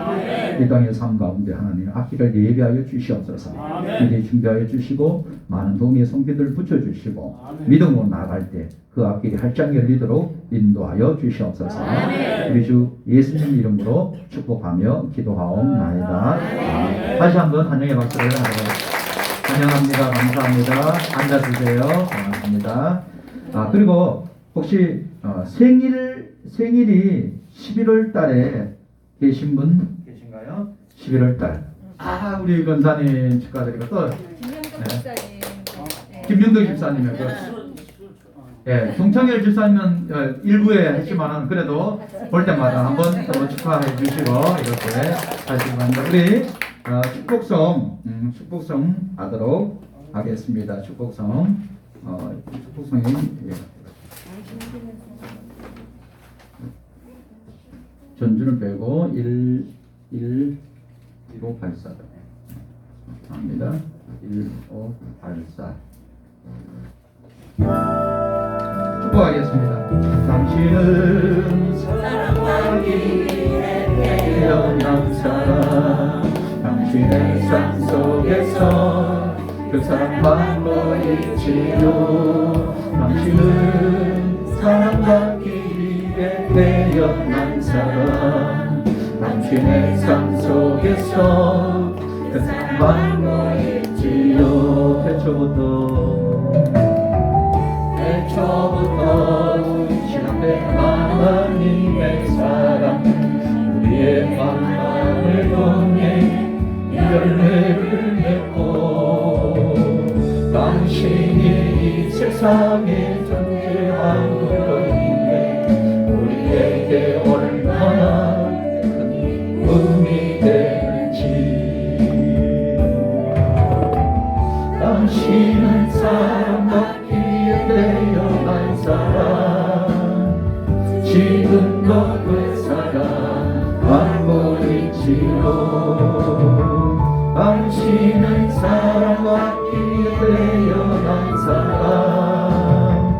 이 땅의 삶 가운데 하나님 앞길을 예비하여 주시옵소서. 미리 준비하여 주시고 많은 도움의 손길을 붙여주시고 믿음으로 나아갈 때 그 앞길이 활짝 열리도록 인도하여 주시옵소서. 우리 주 예수님 이름으로 축복하며 기도하옵나이다. 다시 한번 환영의 박수를 하도록 환영합니다. 감사합니다. 앉아주세요. 고맙습니다. 그리고 혹시 생일이 11월 달에 계신 분 계신가요? 11월 달. 우리 권사님 축하드리고 또 김명덕 집사님. 동창열 집사님은 일부에 했지만 그래도 볼 때마다 한번 또 축하해 주시고 이렇게 하시기 바랍니다. 우리 축복성 하도록 하겠습니다. 축복성이 전주를 빼고 1584 합니다. 1584 축복하겠습니다. 당신은 사랑하기에 태어난 사람, 당신의 삶 속에서 그 사랑 받고 있지요. 당신은 사랑받기 위해 태어난 사람, 당신의 삶 속에서 그 사랑 받고 있지요. 태초부터 시작된 하나님의 사랑, 우리의 만남을 통해 열매를 맺고 당신이 이 세상에 존재한 것으로 인해 우리에게 얼마나 큰 은이 될지. 당신은 사랑받기에 태어난 사람, 지금도 그 사랑 받고 있지요. 당신은 사랑받기에 태어난 사람,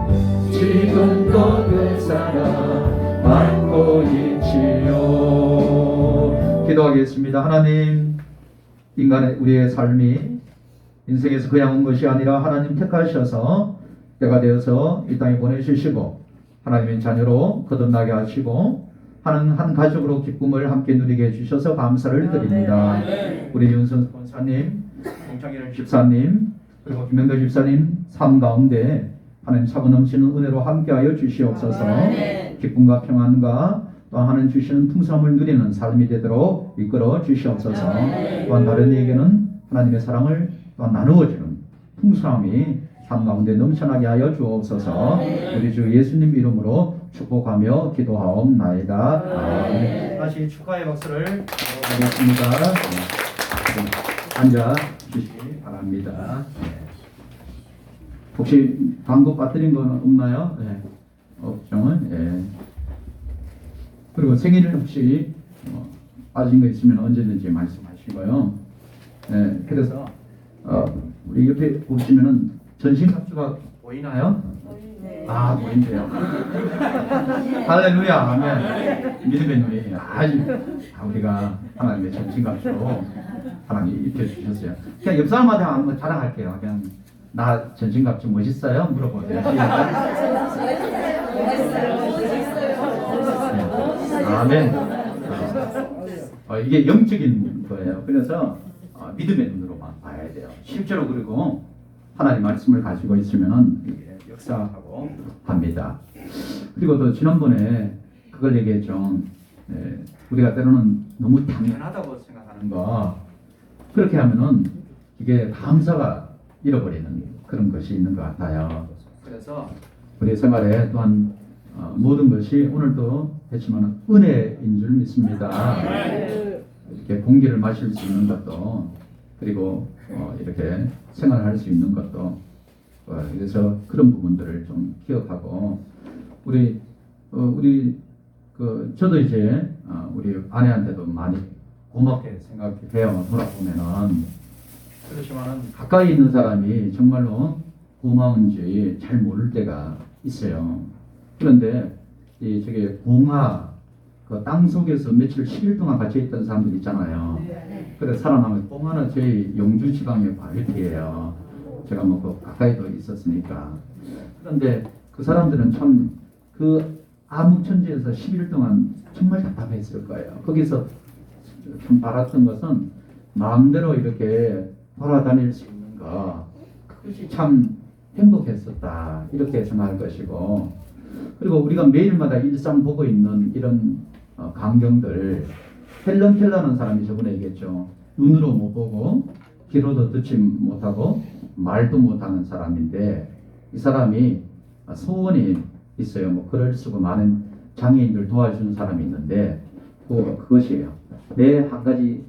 지금도 그 사랑 받고 있지요. 기도하겠습니다. 하나님, 인간의 우리의 삶이 인생에서 그냥 온 것이 아니라 하나님 택하셔서 때가 되어서 이 땅에 보내주시고 하나님의 자녀로 거듭나게 하시고 한 가족으로 기쁨을 함께 누리게 해주셔서 감사를 드립니다. 우리 윤선 권사님, 동창일 집사님, 그리고 김명도 집사님 삶 가운데 하나님 차고 넘치는 은혜로 함께하여 주시옵소서. 기쁨과 평안과 또 하나님 주시는 풍성함을 누리는 삶이 되도록 이끌어 주시옵소서. 또한 다른 이에게는 하나님의 사랑을 또한 나누어주는 풍성함이 삶 가운데 넘쳐나게 하여 주옵소서. 우리 주 예수님 이름으로 축복하며 기도하옵나이다. 아멘. 다시 축하의 박수를 드리겠습니다. 앉아 주시기 바랍니다. 혹시 광고 빠뜨린 건 없나요? 네. 없죠? 예. 그리고 생일을 혹시 빠진 거 있으면 언제든지 말씀하시고요. 네. 그래서 우리 옆에 보시면은 전신갑주가 보이나요? 아, 보인대요. 할렐루야, 아멘. 믿음의 눈이 아주 우리가 하나님의 전신갑주로 하나님 입혀주셨어요. 그냥 옆 사람한테 한번 자랑할게요. 그냥 나 전신갑주 멋있어요? 물어보세요. 아멘. 이게 영적인 거예요. 그래서 믿음의 눈으로만 봐야 돼요. 실제로 그리고 하나님 말씀을 가지고 있으면은 이게 역사하고 합니다. 그리고 또 지난번에 그걸 얘기했죠. 우리가 때로는 너무 당연하다고 생각하는 거 그렇게 하면은 이게 감사가 잃어버리는 그런 것이 있는 것 같아요. 그래서 우리 생활에 또한 모든 것이 오늘도 했지만 은혜인 줄 믿습니다. 이렇게 공기를 마실 수 있는 것도 그리고 이렇게 생활할 수 있는 것도 그래서 그런 부분들을 좀 기억하고 우리 저도 이제 우리 아내한테도 많이 고맙게 생각해요. 돌아보면은 그렇지만은 가까이 있는 사람이 정말로 고마운지 잘 모를 때가 있어요. 그런데 저게 봉화 그 땅 속에서 며칠 10일 동안 같이 있던 사람들 있잖아요. 그래 살아남은 봉화는 저희 영주 지방의 바위티예요. 제가 뭐 그 가까이도 있었으니까. 그런데 그 사람들은 참 그 암흑천지에서 10일 동안 정말 답답했을 거예요. 거기서 참 바랐던 것은 마음대로 이렇게 돌아다닐 수 있는 거 그것이 참 행복했었다 이렇게 생각할 것이고 그리고 우리가 매일마다 일상 보고 있는 이런 광경들 헬런켈러는 사람이 저번에 얘기했죠. 눈으로 못 보고 귀로도 듣지 못하고 말도 못하는 사람인데 이 사람이 소원이 있어요. 뭐 글을 쓰고 많은 장애인들 도와주는 사람이 있는데 그것이에요. 내 한 가지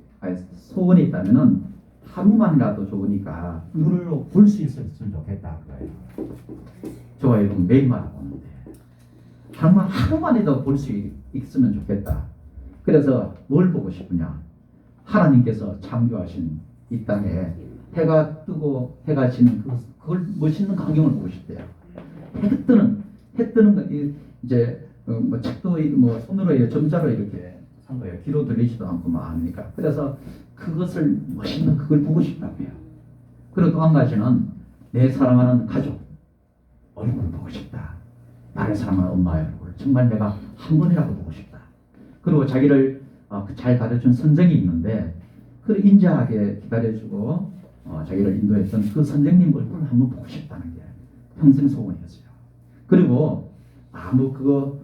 소원이 있다면은 하루만이라도 좋으니까 눈으로 볼 수 있었으면 좋겠다 그거예요. 저와 여러분 매일마다 보는데 하루만이라도 볼 수 있으면 좋겠다. 그래서 뭘 보고 싶으냐? 하나님께서 창조하신 이 땅에 해가 뜨고 해가 지는 그걸 멋있는 광경을 보고 싶대요. 해 뜨는 거 이제 뭐 책도 뭐 손으로 점자로 이렇게 한 거예요. 귀로 들리지도 않고 뭐 하니까. 그래서 그것을 멋있는 그걸 보고 싶다고요. 그리고 또 한 가지는 내 사랑하는 가족 얼굴을 보고 싶다. 나를 사랑하는 엄마의 얼굴 정말 내가 한 번이라도 보고 싶다. 그리고 자기를 잘 가르친 선생이 있는데 그 인자하게 기다려주고 자기를 인도했던 그 선생님 얼굴을 한번 보고 싶다는 게 평생 소원이었어요. 그리고 아무 그거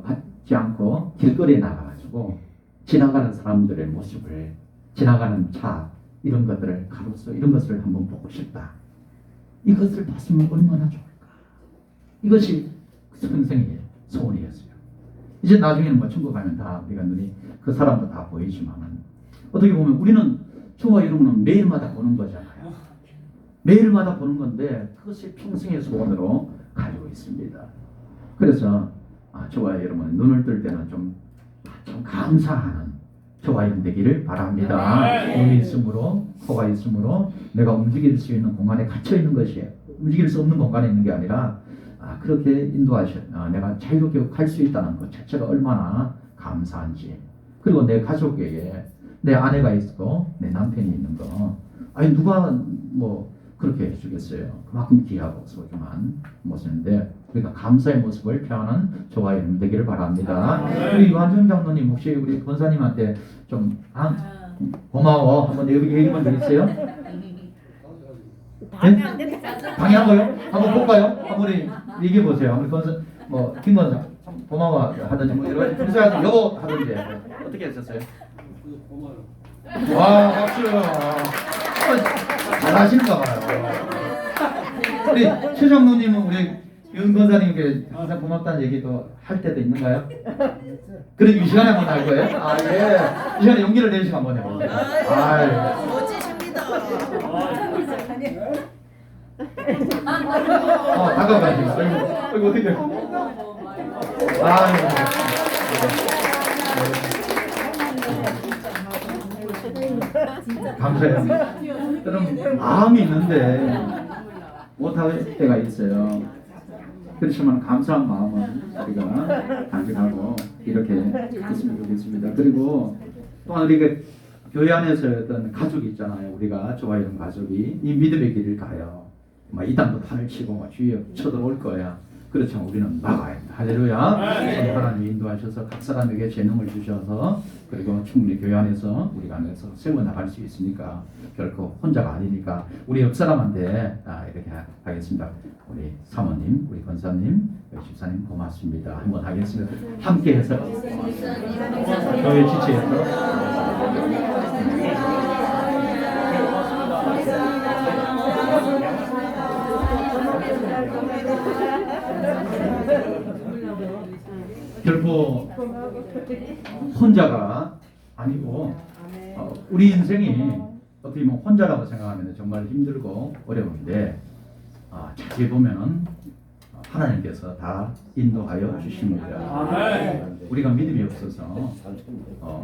받지 않고 길거리에 나가가지고 지나가는 사람들의 모습을 지나가는 차 이런 것들을 가로수 이런 것을 한번 보고 싶다. 이것을 봤으면 얼마나 좋을까. 이것이 평생의 소원이었어요. 이제 나중에는 뭐 천국 가면 다 우리가 눈이 그 사람도 다 보이지만은 어떻게 보면 우리는 저와 여러분은 매일마다 보는 거잖아요. 매일마다 보는 건데 그것이 평생의 소원으로 가지고 있습니다. 그래서 저와 여러분 눈을 뜰 때는 좀 감사하는 저와 여러분 되기를 바랍니다. 눈이 있으므로 코가 있으므로 내가 움직일 수 있는 공간에 갇혀 있는 것이에요. 움직일 수 없는 공간에 있는 게 아니라 그렇게 내가 자유롭게 갈 수 있다는 것 자체가 얼마나 감사한지. 그리고 내 가족에게 내 아내가 있고 내 남편이 있는 거 누가 뭐 그렇게 해주겠어요. 그만큼 귀하고 소중한 모습인데 우리가 감사의 모습을 표하는 저와 여러분 되기를 바랍니다. 우리 유한준 장로님 혹시 우리 권사님한테 좀 고마워 한번 얘기만 해주세요. 네? 방해한 거요? 한번 볼까요? 한번 우리 얘기해 보세요. 우리 건설 김건사 고마워 하든지 뭐 여러 가지 평소에 요거 하든지 어떻게 했었어요? 와 박수. 잘하시는가 봐요. 우리 최정로님은 우리 윤 권사님께 항상 고맙다는 얘기도 할 때도 있는가요? 그래 이 시간에 한번 할 거예요? 아 예. 이 시간에 용기를 내시고 한번 해보세요. 아 멋지십니다. 다가가시고 아이고 어떻게 아이고 감사해요. 여러분 마음이 있는데 못할 때가 있어요. 그렇지만 감사한 마음은 우리가 간직하고 이렇게 했으면 좋겠습니다. 그리고 또한 우리가 교회 안에서 어떤 가족이 있잖아요. 우리가 좋아하는 가족이 이 믿음의 길을 가요. 막 이단도 판을 치고 막 주위에 쳐들어올 거야. 그렇지만 우리는 막아야 합니다. 할렐루야. 하나님 인도하셔서 각 사람에게 재능을 주셔서 그리고 충분히 교회 안에서 우리가 안에서 세워나갈 수 있으니까 결코 혼자가 아니니까 우리 옆 사람한테 이렇게 하겠습니다. 우리 사모님, 우리 권사님, 집사님 고맙습니다. 한번 하겠습니다. 함께해서 교회 지체해서 결코 혼자가 아니고 우리 인생이 어떻게 보면 혼자라고 생각하면 정말 힘들고 어려운데 자세히 보면은 하나님께서 다 인도하여 주십니다. 우리가 믿음이 없어서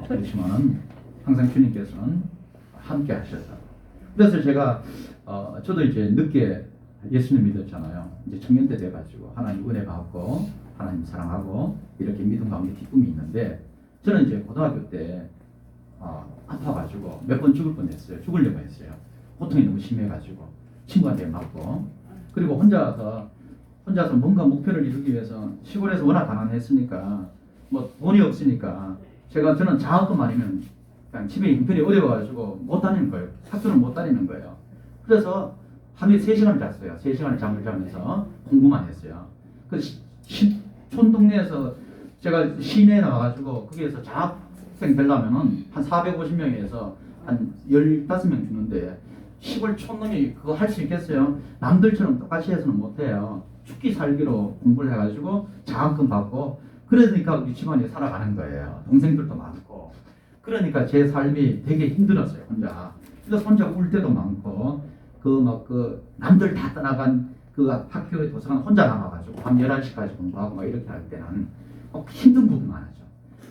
그렇지만은 항상 주님께서는 함께 하셔서 그래서 제가 저도 이제 늦게 예수님 믿었잖아요. 이제 청년 때 돼가지고 하나님 은혜 받고 하나님 사랑하고 이렇게 믿음 가운데 기쁨이 있는데 저는 이제 고등학교 때 아파가지고 몇 번 죽을 뻔했어요. 죽으려고 했어요. 고통이 너무 심해가지고 친구한테 맞고 그리고 혼자서 뭔가 목표를 이루기 위해서 시골에서 워낙 가난했으니까 뭐 돈이 없으니까 저는 장학금 아니면 그냥 집에 형편이 어려워가지고 못 다니는 거예요. 학교를 못 다니는 거예요. 그래서 하루에 3시간을 잤어요. 3시간을 잠을 자면서 공부만 했어요. 그래서 촌 동네에서 제가 시내에 나와가지고 거기에서 장학생 되려면은 한 450명에서 한 15명 주는데 시골 촌놈이 그거 할 수 있겠어요? 남들처럼 똑같이 해서는 못해요. 죽기 살기로 공부를 해가지고 장학금 받고 그러니까 우리 집안이 살아가는 거예요. 동생들도 많고 그러니까 제 삶이 되게 힘들었어요. 혼자. 그래서 혼자 울 때도 많고 남들 다 떠나간 그 학교에 도서관 혼자 남아가지고 밤 11시까지 공부하고 막 이렇게 할 때는 힘든 부분 많았죠.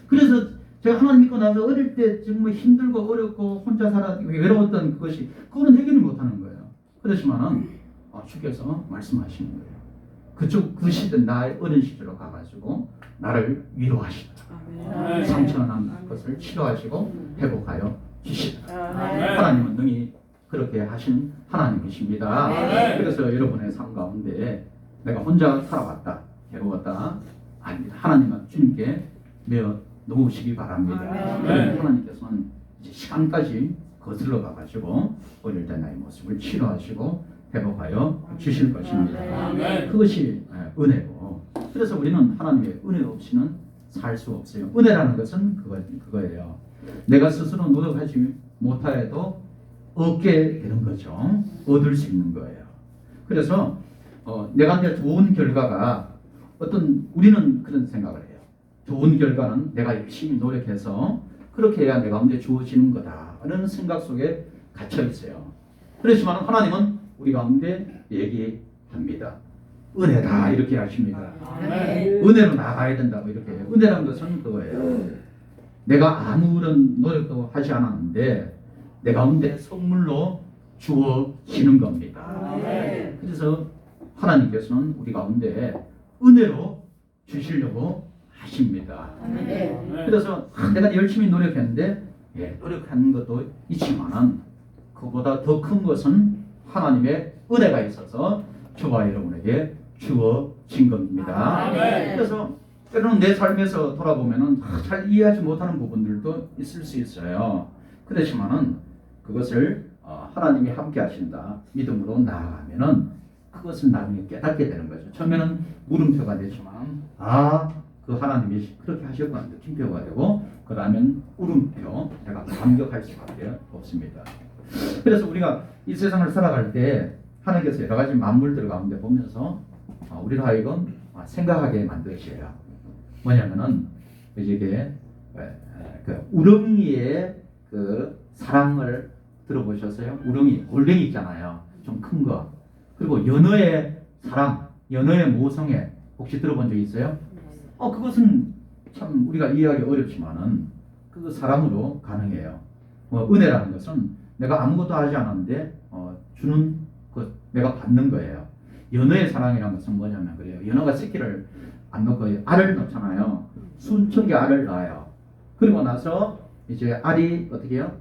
그래서 제가 하나님 믿고 나서 어릴 때 정말 힘들고 어렵고 혼자 외로웠던 그거는 해결을 못하는 거예요. 그렇지만은 주께서 말씀하시는 거예요. 그 시대 나의 어린 시절로 가가지고 나를 위로하시더라. 상처난 것을 치료하시고 회복하여 주시더라. 하나님은 능히 그렇게 하신 하나님이십니다. 그래서 여러분의 삶 가운데 내가 혼자 살아왔다, 괴로웠다, 아닙니다. 하나님은 주님께 매어 놓으시기 바랍니다. 하나님께서는 이제 시간까지 거슬러 가가지고 어릴 때 나의 모습을 치료하시고 회복하여 주실 것입니다. 그것이 은혜고 그래서 우리는 하나님의 은혜 없이는 살 수 없어요. 은혜라는 것은 그거예요. 내가 스스로 노력하지 못하여도 얻게 되는 거죠. 얻을 수 있는 거예요. 그래서 내가 이제 좋은 결과가 우리는 그런 생각을 해요. 좋은 결과는 내가 열심히 노력해서 그렇게 해야 내 가운데 주어지는 거다 라는 생각 속에 갇혀 있어요. 그렇지만 하나님은 우리 가운데 얘기합니다. 은혜다 이렇게 하십니다. 은혜로 나가야 된다고 이렇게 해요. 은혜라는 것은 그거예요. 내가 아무런 노력도 하지 않았는데 내 가운데 선물로 주어지는 겁니다. 그래서 하나님께서는 우리 가운데 은혜로 주시려고 하십니다. 그래서 내가 열심히 노력했는데 노력하는 것도 있지만은 그보다 더 큰 것은 하나님의 은혜가 있어서 저와 여러분에게 주어진 겁니다. 그래서 때로는 내 삶에서 돌아보면은 잘 이해하지 못하는 부분들도 있을 수 있어요. 그렇지만은 그것을 하나님이 함께 하신다 믿음으로 나아가면은 그것은 나중에 깨닫게 되는 거죠. 처음에는 물음표가 되지만 그 하나님이 그렇게 하셨구나 느낌표가 되고 그러면 울음표 내가 감격할 수밖에 없습니다. 그래서 우리가 이 세상을 살아갈 때 하나님께서 여러 가지 만물들 가운데 보면서 우리로 하여금 생각하게 만드셔요. 뭐냐면은 이게 그 우렁이의 그 사랑을 들어보셨어요? 우렁이, 골뱅이 있잖아요. 좀 큰 거. 그리고 연어의 사랑, 연어의 모성애 혹시 들어본 적 있어요? 그것은 참 우리가 이해하기 어렵지만은 그 사람으로 가능해요. 은혜라는 것은 내가 아무것도 하지 않았는데 주는 그 내가 받는 거예요. 연어의 사랑이라는 것은 뭐냐면 그래요. 연어가 새끼를 안 넣고 알을 넣잖아요. 수천 개 알을 낳아요. 그리고 나서 이제 알이 어떻게 해요?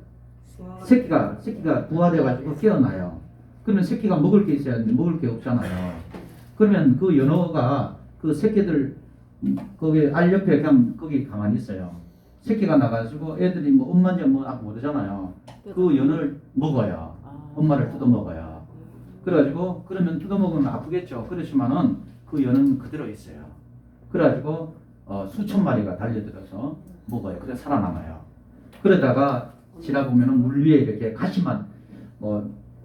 새끼가 부화돼가지고 깨어나요. 그러면 새끼가 먹을 게 있어야 하는데 먹을 게 없잖아요. 그러면 그 연어가 그 새끼들 거기 알 옆에 그냥 거기 가만히 있어요. 새끼가 나가지고 애들이 뭐 엄마인지 모르잖아요. 그 연어를 먹어요. 엄마를 뜯어 먹어요. 그래가지고 그러면 뜯어 먹으면 아프겠죠. 그렇지만은 그 연어는 그대로 있어요. 그래가지고 수천 마리가 달려들어서 먹어요. 그래서 살아남아요. 그러다가 지나보면은 물 위에 이렇게 가시만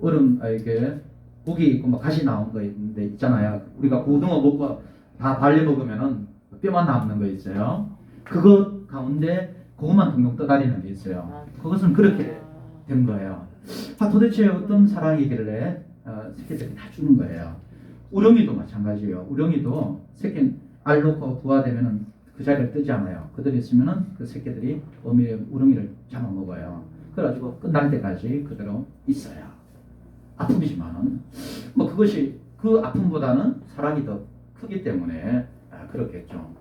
얼음 이렇게 고기 있고 가시 나온 거 있는데 있잖아요. 우리가 고등어 먹고 다 발려 먹으면은 뼈만 남는 거 있어요. 그것 가운데 그것만 동동 떠다니는 게 있어요. 그것은 그렇게 된 거예요. 도대체 어떤 사랑이길래 새끼들이 다 죽는 거예요. 우렁이도 마찬가지예요. 우렁이도 새끼 알 놓고 부화되면은 그 자리를 뜨지 않아요. 그들이 있으면은 그 새끼들이 우렁이를 잡아먹어요. 그래가지고 끝날 때까지 그대로 있어요. 아픔이지만은 그것이 그 아픔보다는 사랑이 더 크기 때문에 그렇겠죠.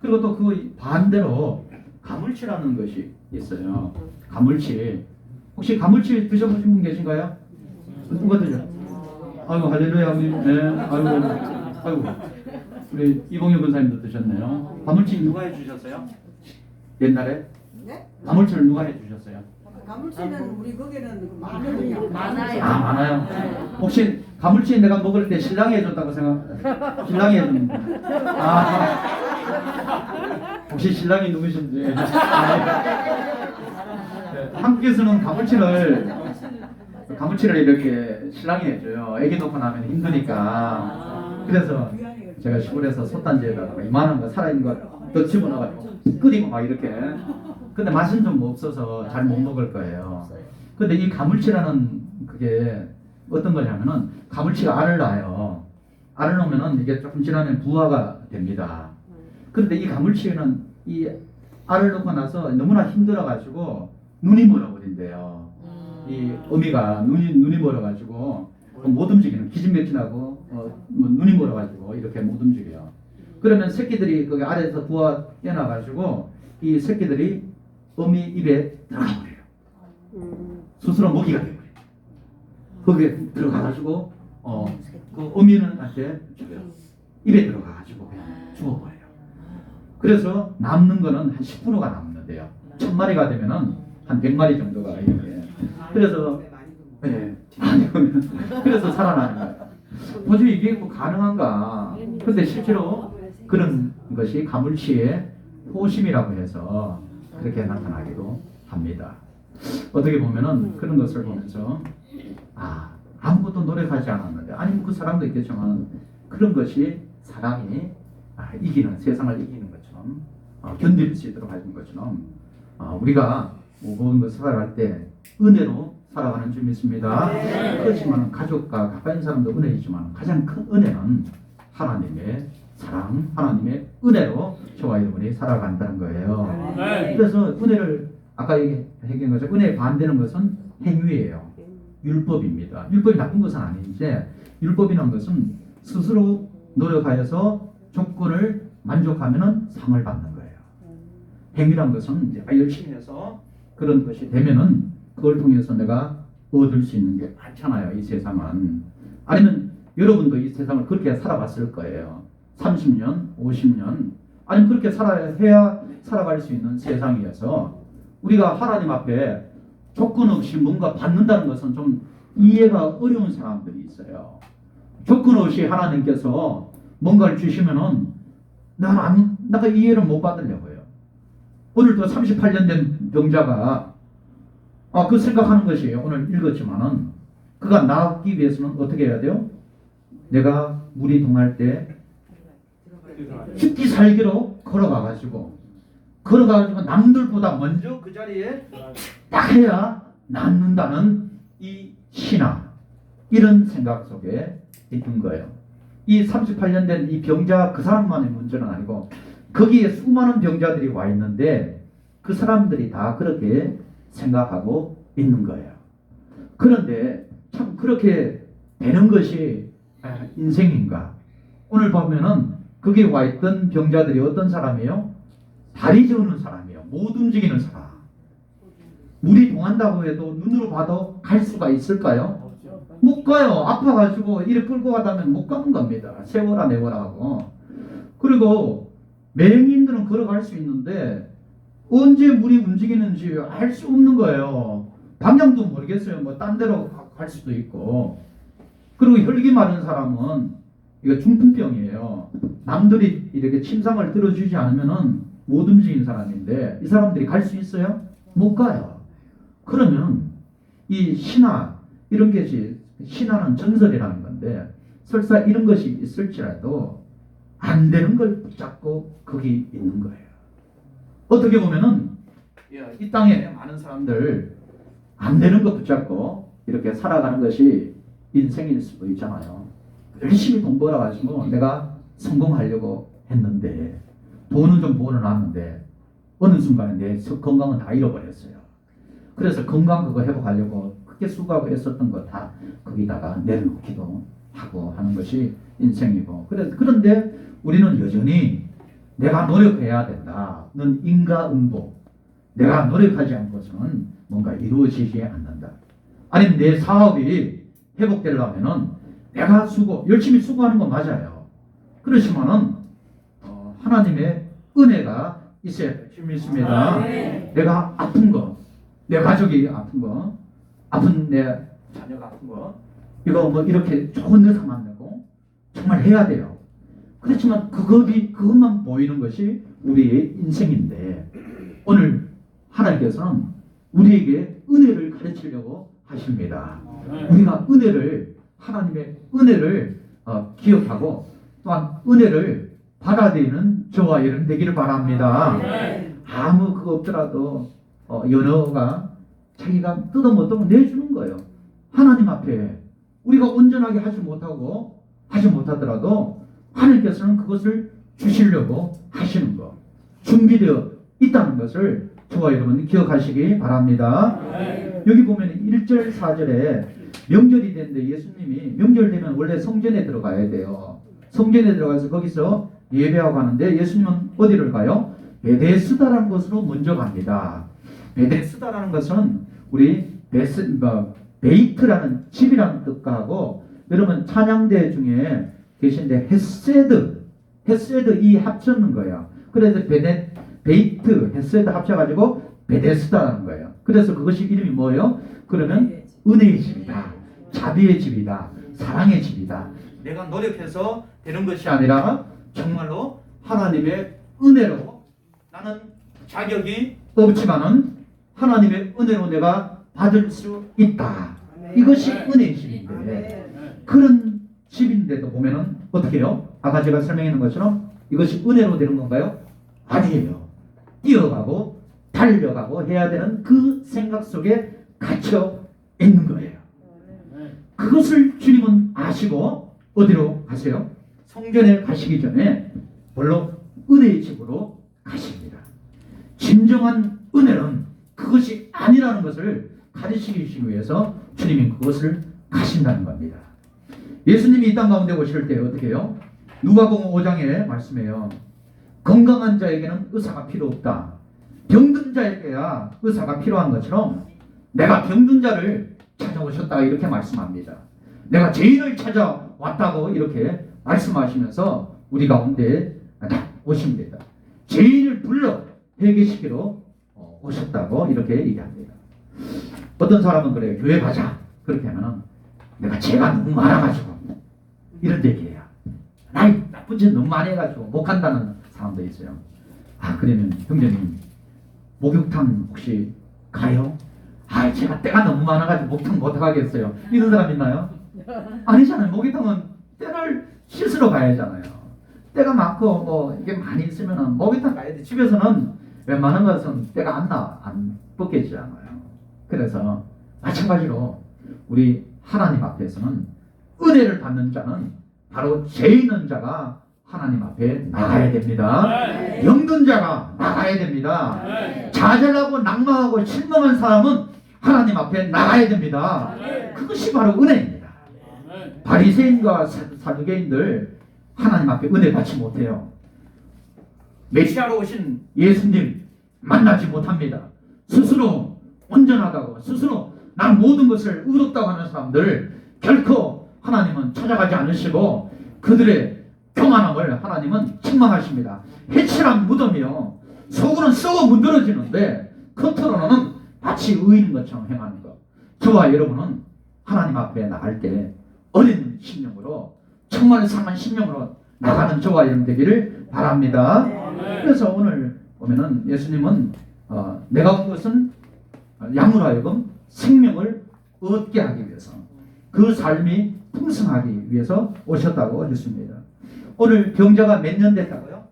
그리고 또 그 반대로 가물치라는 것이 있어요. 가물치. 혹시 가물치 드셔보신 분 계신가요? 누가 드셔? 아이고 할렐루야. 아이고 우리 이봉효 권사님도 드셨네요. 가물치 누가 해주셨어요? 옛날에? 네? 가물치를 누가 해주셨어요? 가물치는 우리 거기는 많아요. 많아요. 혹시 가물치 내가 먹을 때 신랑이 해줬다고 신랑이 해줬는데 혹시 신랑이 누구신지 한국에서는 가물치를 이렇게 신랑이 해줘요. 애기 놓고 나면 힘드니까. 그래서 제가 시골에서 솥단지에다가 이만한 거 살아있는 거 더 집어넣어가지고 끓이고 막 이렇게. 근데 맛은 좀 없어서 잘 못 먹을 거예요. 근데 이 가물치라는 그게 어떤 거냐면은 가물치가 알을 낳아요. 알을 놓으면은 이게 조금 지나면 부화가 됩니다. 그런데 이 가물치는 이 알을 놓고 나서 너무나 힘들어가지고 눈이 멀어버린대요. 이 어미가 눈이 멀어가지고 못 움직이는 기진맥진하고 눈이 멀어가지고 이렇게 못 움직여요. 그러면 새끼들이 거기 아래에서 부화 깨나가지고 이 새끼들이 어미 입에 들어가 버려요. 스스로 먹이가 돼버려요. 거기에 들어가가지고 그 어미는 한테 입에 들어가가지고 그냥 죽어버려요. 그래서 남는 거는 한 10%가 남는데요. 1000마리가 되면은 한 100마리 정도가 이렇게. 그래서 그래서 살아나는 거예요. 도저히 이게 가능한가? 근데 실제로 그런 것이 가물치의 호심이라고 해서 그렇게 나타나기도 합니다. 어떻게 보면은 그런 것을 보면서 아무것도 노력하지 않았는데 아니면 그 사람도 있겠지만 그런 것이 사람이 이기는 세상을 이기는 것처럼 견딜 수 있도록 하는 것처럼 우리가 모든 것을 살아갈 때 은혜로 살아가는 줄 믿습니다. 그렇지만 가족과 가까운 사람도 은혜이지만 가장 큰 은혜는 하나님의 사랑, 하나님의 은혜로 저와 여러분이 살아간다는 거예요. 그래서 은혜를 아까 얘기한 것처럼 은혜에 반대는 것은 행위예요. 율법입니다. 율법이 나쁜 것은 아닌데 율법이라는 것은 스스로 노력하여서 조건을 만족하면 상을 받는 거예요. 행위란 것은 내가 열심히 해서 그런 것이 되면은 그걸 통해서 내가 얻을 수 있는 게 많잖아요. 이 세상은. 아니면 여러분도 이 세상을 그렇게 살아봤을 거예요. 30년, 50년 아니면 그렇게 살아야 살아갈 수 있는 세상이어서 우리가 하나님 앞에 조건 없이 뭔가 받는다는 것은 좀 이해가 어려운 사람들이 있어요. 조건 없이 하나님께서 뭔가를 주시면은 내가 이해를 못 받으려고요. 오늘도 38년 된 병자가 그 생각하는 것이 오늘 읽었지만은 그가 나기 위해서는 어떻게 해야 돼요? 내가 물이 동할 때 죽기 살기로 걸어가가지고 남들보다 먼저 그 자리에 딱 해야 낫는다는 이 신앙, 이런 생각 속에 있는 거예요. 이 38년 된 이 병자 그 사람만의 문제는 아니고 거기에 수많은 병자들이 와 있는데 그 사람들이 다 그렇게 생각하고 있는 거예요. 그런데 참 그렇게 되는 것이 인생인가? 오늘 보면은 거기에 와 있던 병자들이 어떤 사람이에요? 다리 저는 사람이에요. 못 움직이는 사람. 물이 동한다고 해도 눈으로 봐도 갈 수가 있을까요? 못 가요. 아파가지고 이렇게 끌고 가다면 못 가는 겁니다. 세워라 내워라 하고. 그리고 맹인들은 걸어갈 수 있는데 언제 물이 움직이는지 알 수 없는 거예요. 방향도 모르겠어요. 뭐 딴 데로 갈 수도 있고. 그리고 혈기 마른 사람은 이거 중풍병이에요. 남들이 이렇게 침상을 들어주지 않으면은 못 움직이는 사람인데 이 사람들이 갈 수 있어요? 못 가요. 그러면 이 신화 이런 것이 신화는 전설이라는 건데 설사 이런 것이 있을지라도 안 되는 걸 붙잡고 거기 있는 거예요. 어떻게 보면은 이 땅에 많은 사람들 안 되는 거 붙잡고 이렇게 살아가는 것이 인생일 수도 있잖아요. 열심히 돈 벌어가지고 내가 성공하려고 했는데 돈은 좀 벌어놨는데 어느 순간에 내 건강은 다 잃어버렸어요. 그래서 건강 그거 회복하려고 크게 수고하고 애썼던 거 다 거기다가 내려놓기도 하고 하는 것이 인생이고, 그런데 우리는 여전히 내가 노력해야 된다. 는 인과응보. 내가 노력하지 않고서는 뭔가 이루어지지 않는다. 아니면 내 사업이 회복되려면은 내가 열심히 수고하는 건 맞아요. 그렇지만은 하나님의 은혜가 있어야 믿습니다. 내가 아픈 거, 내 가족이 아픈 거, 아픈 내 자녀가 아픈 거, 이거 뭐 이렇게 좋은 의사 만나고 정말 해야 돼요. 그렇지만 그것만 보이는 것이 우리의 인생인데 오늘 하나님께서는 우리에게 은혜를 가르치려고 하십니다. 우리가 하나님의 은혜를 기억하고 또한 은혜를 받아들이는 저와 여러분 되기를 바랍니다. 아무 그거 없더라도 연어가 자기가 뜯어먹던 내주는 거예요. 하나님 앞에 우리가 온전하게 하지 못하더라도 하나님께서는 그것을 주시려고 하시는 거, 준비되어 있다는 것을 저와 여러분 기억하시기 바랍니다. 여기 보면 1절 4절에 명절이 되는데 예수님이 명절 되면 원래 성전에 들어가야 돼요. 성전에 들어가서 거기서 예배하고 하는데 예수님은 어디를 가요? 베데스다라는 곳으로 먼저 갑니다. 베데스다라는 것은 우리 베이트라는 집이라는 뜻과 하고, 여러분 찬양대 중에 계신데 헤세드 이 합쳤는 거예요. 그래서 베이트 헤세드 합쳐가지고 베데스다라는 거예요. 그래서 그것이 이름이 뭐예요? 그러면 은혜의 집이다, 자비의 집이다, 사랑의 집이다. 내가 노력해서 되는 것이 아니라 정말로 하나님의 은혜로, 나는 자격이 없지만은 하나님의 은혜로 내가 받을 수 있다. 이것이 은혜의 집인데, 그런 집인데도 보면은 어떻게 해요? 아까 제가 설명했는 것처럼 이것이 은혜로 되는 건가요? 아니에요. 뛰어가고 달려가고 해야 되는 그 생각 속에 갇혀 있는 거예요. 그것을 주님은 아시고 어디로 가세요? 성전에 가시기 전에 물론 은혜의 집으로 가십니다. 진정한 은혜는 그것이 아니라는 것을 가르치기 위해서 주님이 그것을 가신다는 겁니다. 예수님이 이 땅 가운데 오실 때 어떻게 해요? 누가복음 5장에 말씀해요. 건강한 자에게는 의사가 필요 없다. 병든 자에게야 의사가 필요한 것처럼 내가 병든 자를 찾아오셨다, 이렇게 말씀합니다. 내가 죄인을 찾아왔다고 이렇게 말씀하시면서 우리 가운데 오십니다. 죄인을 불러 회개시키러 오셨다고 이렇게 얘기합니다. 어떤 사람은 그래요. 교회 가자. 그렇게 하면은 내가 죄가 너무 많아가지고 이런 얘기해요. 나이 나쁜 짓 너무 많이 해가지고 못 간다는 사람도 있어요. 아 그러면 형제님 목욕탕 혹시 가요? 아 제가 때가 너무 많아가지고 목욕탕 못 가겠어요. 이런 사람 있나요? 아니잖아요. 목욕탕은 때를 씻으러 가야 하잖아요. 때가 많고 뭐 이게 많이 있으면은 목욕탕 가야 돼. 집에서는 웬만한 것은 때가 안 벗겨지지 않아요. 그래서 마찬가지로 우리 하나님 앞에서는 은혜를 받는 자는 바로 죄 있는 자가 하나님 앞에 나가야 됩니다. 병든 자가 나가야 됩니다. 좌절하고 낙망하고 실망한 사람은 하나님 앞에 나가야 됩니다. 그것이 바로 은혜입니다. 바리새인과 사두개인들 하나님 앞에 은혜 받지 못해요. 메시아로 오신 예수님 만나지 못합니다. 스스로 온전하다고 스스로 난 모든 것을 의롭다고 하는 사람들 결코 하나님은 찾아가지 않으시고 그들의 교만함을 하나님은 책망하십니다. 해칠한 무덤이요 속으로는 썩어 문드러지는데 겉으로는 마치 의인 것처럼 행하는 것. 저와 여러분은 하나님 앞에 나갈 때 어린 심령으로 정말 상한 심령으로 나가는 저와 여러분 되기를 바랍니다. 그래서 오늘 보면은 예수님은 내가 온 것은 양으로 하여금 생명을 얻게 하기 위해서 그 삶이 풍성하기 위해서 오셨다고 했습니다. 오늘 병자가 몇 년 됐다고요?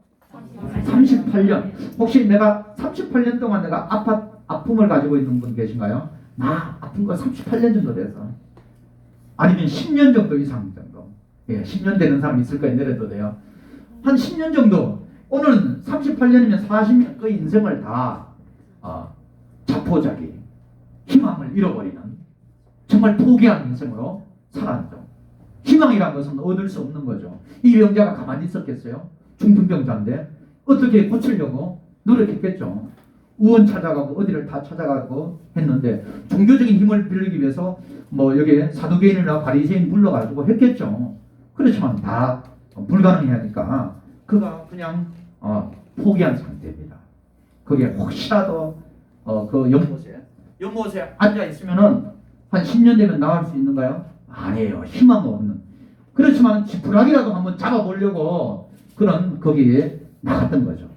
38년. 혹시 내가 38년 동안 내가 아픔을 가지고 있는 분 계신가요? 나 아픈 거 38년 정도 돼서 아니면 10년 정도 이상 정도. 예, 10년 되는 사람 있을 거예요. 내려도 돼요. 한 10년 정도. 오늘은 38년이면 40년 그 인생을 다 자포자기 희망을 잃어버리는 정말 포기한 인생으로 살았죠. 희망이란 것은 얻을 수 없는 거죠. 이 병자가 가만히 있었겠어요? 중풍병자인데 어떻게 고치려고 노력했겠죠. 의원 찾아가고 어디를 다 찾아가고 했는데 종교적인 힘을 빌리기 위해서 뭐 여기에 사두개인이나 바리새인 불러가지고 했겠죠. 그렇지만 다 불가능하니까 그가 그냥 포기한 상태입니다. 그게 혹시라도 그 연못에 앉아 있으면은 한 10년 되면 나갈 수 있는가요? 아니에요. 희망 없는. 그렇지만 지푸라기라도 한번 잡아보려고 그런 거기에 나갔던 거죠.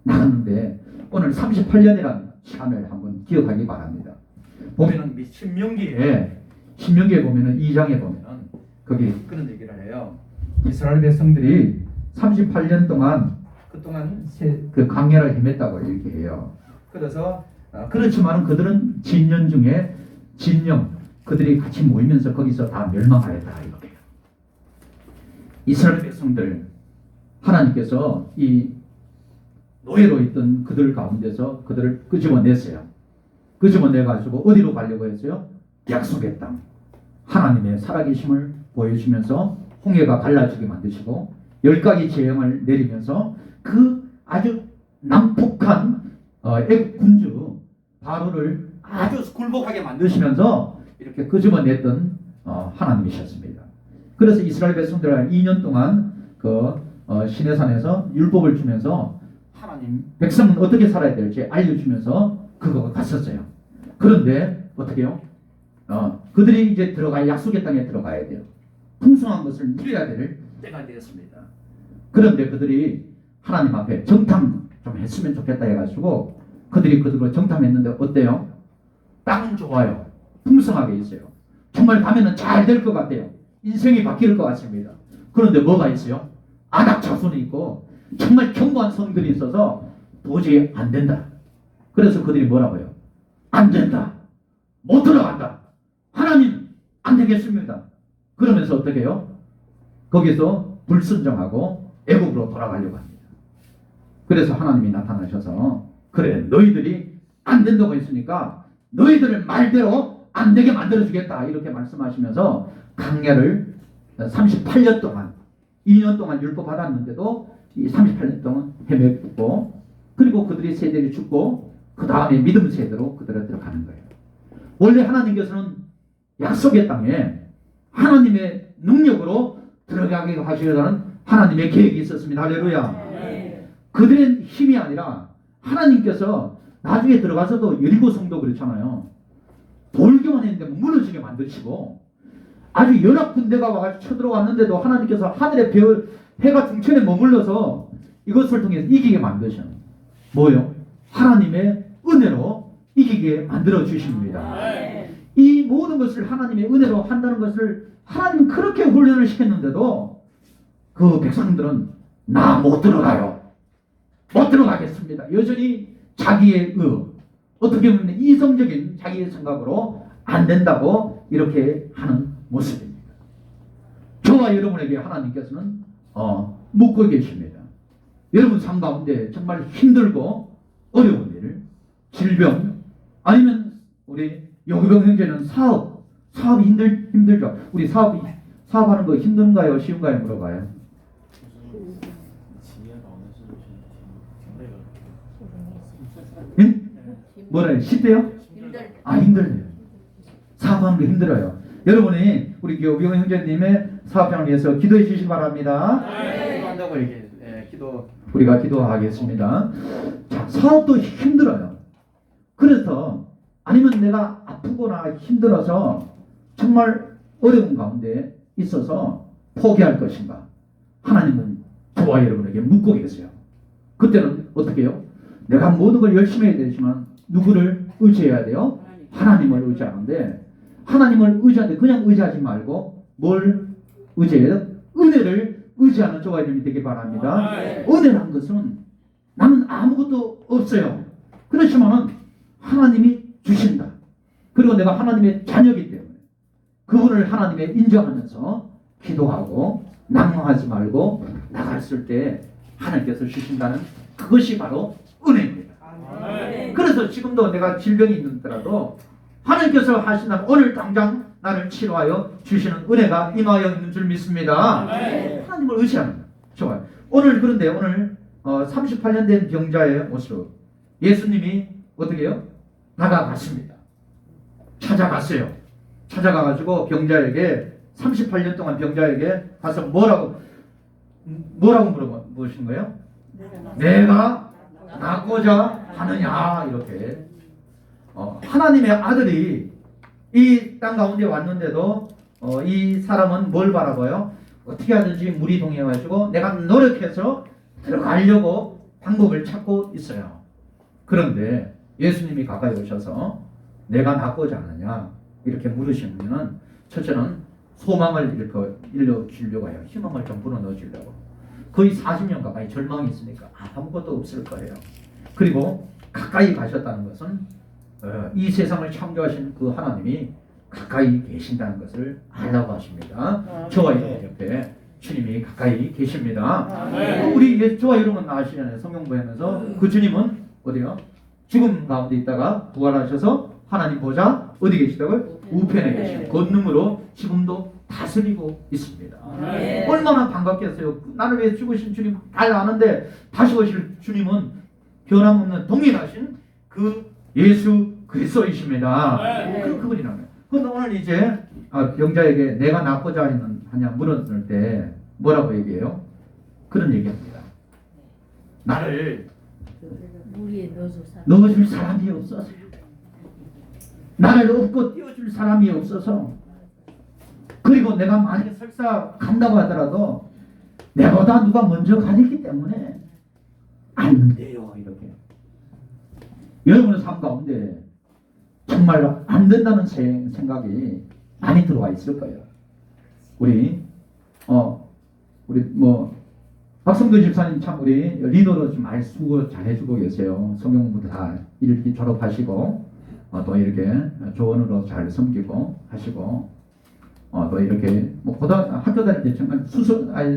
나갔는데 오늘 38년이라는 시간을 한번 기억하기 바랍니다. 보면은 신명기에 보면은 2장에 보면은 거기 그런 얘기를 해요. 이스라엘 백성들이 38년 동안 그동안 그 강야를 헤맸다고 이렇게 해요. 그래서 그렇지만은 그들은 진년 중에 진영 그들이 같이 모이면서 거기서 다 멸망하였다 이렇게. 이스라엘 백성들 하나님께서 이 노예로 있던 그들 가운데서 그들을 끄집어냈어요. 끄집어내가지고 어디로 가려고 했어요? 약속의 땅. 하나님의 살아계심을 보여주면서 홍해가 갈라지게 만드시고 10가지 재앙을 내리면서 그 아주 난폭한 애국 군주 바로를 아주 굴복하게 만드시면서 이렇게 끄집어냈던 하나님이셨습니다. 그래서 이스라엘 백성들은 2년 동안 그 시내산에서 율법을 주면서 하나님 백성은 어떻게 살아야 될지 알려주면서 그거 갔었어요. 그런데 어떻게 해요? 그들이 이제 약속의 땅에 들어가야 돼요. 풍성한 것을 누려야 될 때가 되었습니다. 그런데 그들이 하나님 앞에 정탐 좀 했으면 좋겠다 해가지고 그들이 정탐했는데 어때요? 땅은 좋아요. 풍성하게 있어요. 정말 가면은 잘 될 것 같아요. 인생이 바뀔 것 같습니다. 그런데 뭐가 있어요? 안악 자손이 있고 정말 견고한 성들이 있어서 도저히 안 된다. 그래서 그들이 뭐라고 해요? 안 된다. 못 들어간다. 하나님 안 되겠습니다. 그러면서 어떻게 해요? 거기서 불순종하고 애국으로 돌아가려고 합니다. 그래서 하나님이 나타나셔서 그래 너희들이 안 된다고 했으니까 너희들을 말대로 안 되게 만들어주겠다 이렇게 말씀하시면서 강야를 38년 동안 2년 동안 율법 받았는데도 이 38년 동안 헤맸고 그리고 그들이 세대를 죽고 그 다음에 믿음 세대로 그들을 들어가는 거예요. 원래 하나님께서는 약속의 땅에 하나님의 능력으로 들어가게 하시려는 하나님의 계획이 있었습니다. 할렐루야. 그들의 힘이 아니라 하나님께서 나중에 들어가서도 여리고 성도 그렇잖아요. 돌기만 했는데 무너지게 만드시고 아주 연합 군대가 와서 쳐들어왔는데도 하나님께서 하늘의 해가 중천에 머물러서 이것을 통해서 이기게 만드셔. 뭐요? 하나님의 은혜로 이기게 만들어 주십니다. 이 모든 것을 하나님의 은혜로 한다는 것을 하나님 그렇게 훈련을 시켰는데도 그 백성들은 나 못 들어가요. 못 들어가겠습니다. 여전히 자기의 어떻게 보면 이성적인 자기의 생각으로 안 된다고 이렇게 하는 모습입니다. 저와 여러분에게 하나님께서는 묻고 계십니다. 여러분 삶 가운데 정말 힘들고 어려운 일, 질병, 아니면 우리 용병 형제는 사업이 힘들죠. 우리 사업하는 거 힘든가요? 쉬운가요? 물어봐요. 응? 뭐래요? 쉽대요? 힘들대요. 사업하는 거 힘들어요. 여러분이 우리 용병 형제님의 사업장을 위해서 기도해 주시기 바랍니다. 기도한다고 이렇게 우리가 기도하겠습니다. 자, 사업도 힘들어요. 그래서 아니면 내가 아프거나 힘들어서 정말 어려운 가운데 있어서 포기할 것인가? 하나님은 저와 여러분에게 묻고 계세요. 그때는 어떻게 해요? 내가 모든 걸 열심히 해야 되지만 누구를 의지해야 돼요? 하나님을 의지하는데 하나님을 의지하는데 그냥 의지하지 말고 뭘 의지해요? 은혜를 의지하는 저와 여러분이 되길 바랍니다. 은혜란 것은 나는 아무것도 없어요. 그렇지만은 하나님이 주신다. 그리고 내가 하나님의 자녀이기 때문에 그분을 하나님에 인정하면서 기도하고 낭망하지 말고 나갔을 때 하나님께서 주신다는 그것이 바로 은혜입니다. 그래서 지금도 내가 질병이 있더라도 하나님께서 하신다면 오늘 당장 나를 치료하여 주시는 은혜가 임하여 있는 줄 믿습니다. 하나님을 의지하는 거예요. 좋아요. 그런데 오늘 38년 된 병자의 모습 예수님이 어떻게 해요? 나가갔습니다. 찾아갔어요. 찾아가가지고 병자에게 38년 동안 병자에게 가서 뭐라고 물어보신 거예요? 내가 낫고자 하느냐 이렇게 하나님의 아들이 이 땅 가운데 왔는데도 이 사람은 뭘 바라봐요? 어떻게 하든지 물이 동해가지고 내가 노력해서 들어가려고 방법을 찾고 있어요. 그런데 예수님이 가까이 오셔서 내가 낫고자 하느냐 이렇게 물으시면 첫째는 소망을 일러주려고 해요. 희망을 좀 불어넣어주려고. 거의 40년 가까이 절망이 있으니까 아무것도 없을 거예요. 그리고 가까이 가셨다는 것은 이 세상을 창조하신 그 하나님이 가까이 계신다는 것을 알라고 하십니다. 저와 여러분 옆에 주님이 가까이 계십니다. 우리 저와 여러분 아시잖아요. 성경 보면서 그 주님은 어디요? 죽음 가운데 있다가 부활하셔서 하나님 보좌 어디 계시다고요? 우편에 계시고 권능으로 지금도 다스리고 있습니다. 얼마나 반갑겠어요. 나를 위해 죽으신 주님 잘 아는데 다시 오실 주님은 변함없는 동일하신 그 예수 그리스도이십니다. 그분이라는 거예요. 그런데 오늘 이제 병자에게 내가 낫고자 하냐 물었을 때 뭐라고 얘기해요? 그런 얘기합니다. 나를 물에 넣어줄 사람이 없어서 나를 업고 띄워줄 사람이 없어서 그리고 내가 만약에 설사 간다고 하더라도 내보다 누가 먼저 가있기 때문에 안 돼요. 이렇게 여러분의 삶 가운데 정말로 안 된다는 생각이 많이 들어와 있을 거예요. 우리 박성도 집사님 참 우리 리더로 좀 많이 수고 잘 해주고 계세요. 성경 공부도 다 이렇게 졸업하시고 또 이렇게 조언으로 잘 섬기고 하시고 또 이렇게 학교 다닐 때 정말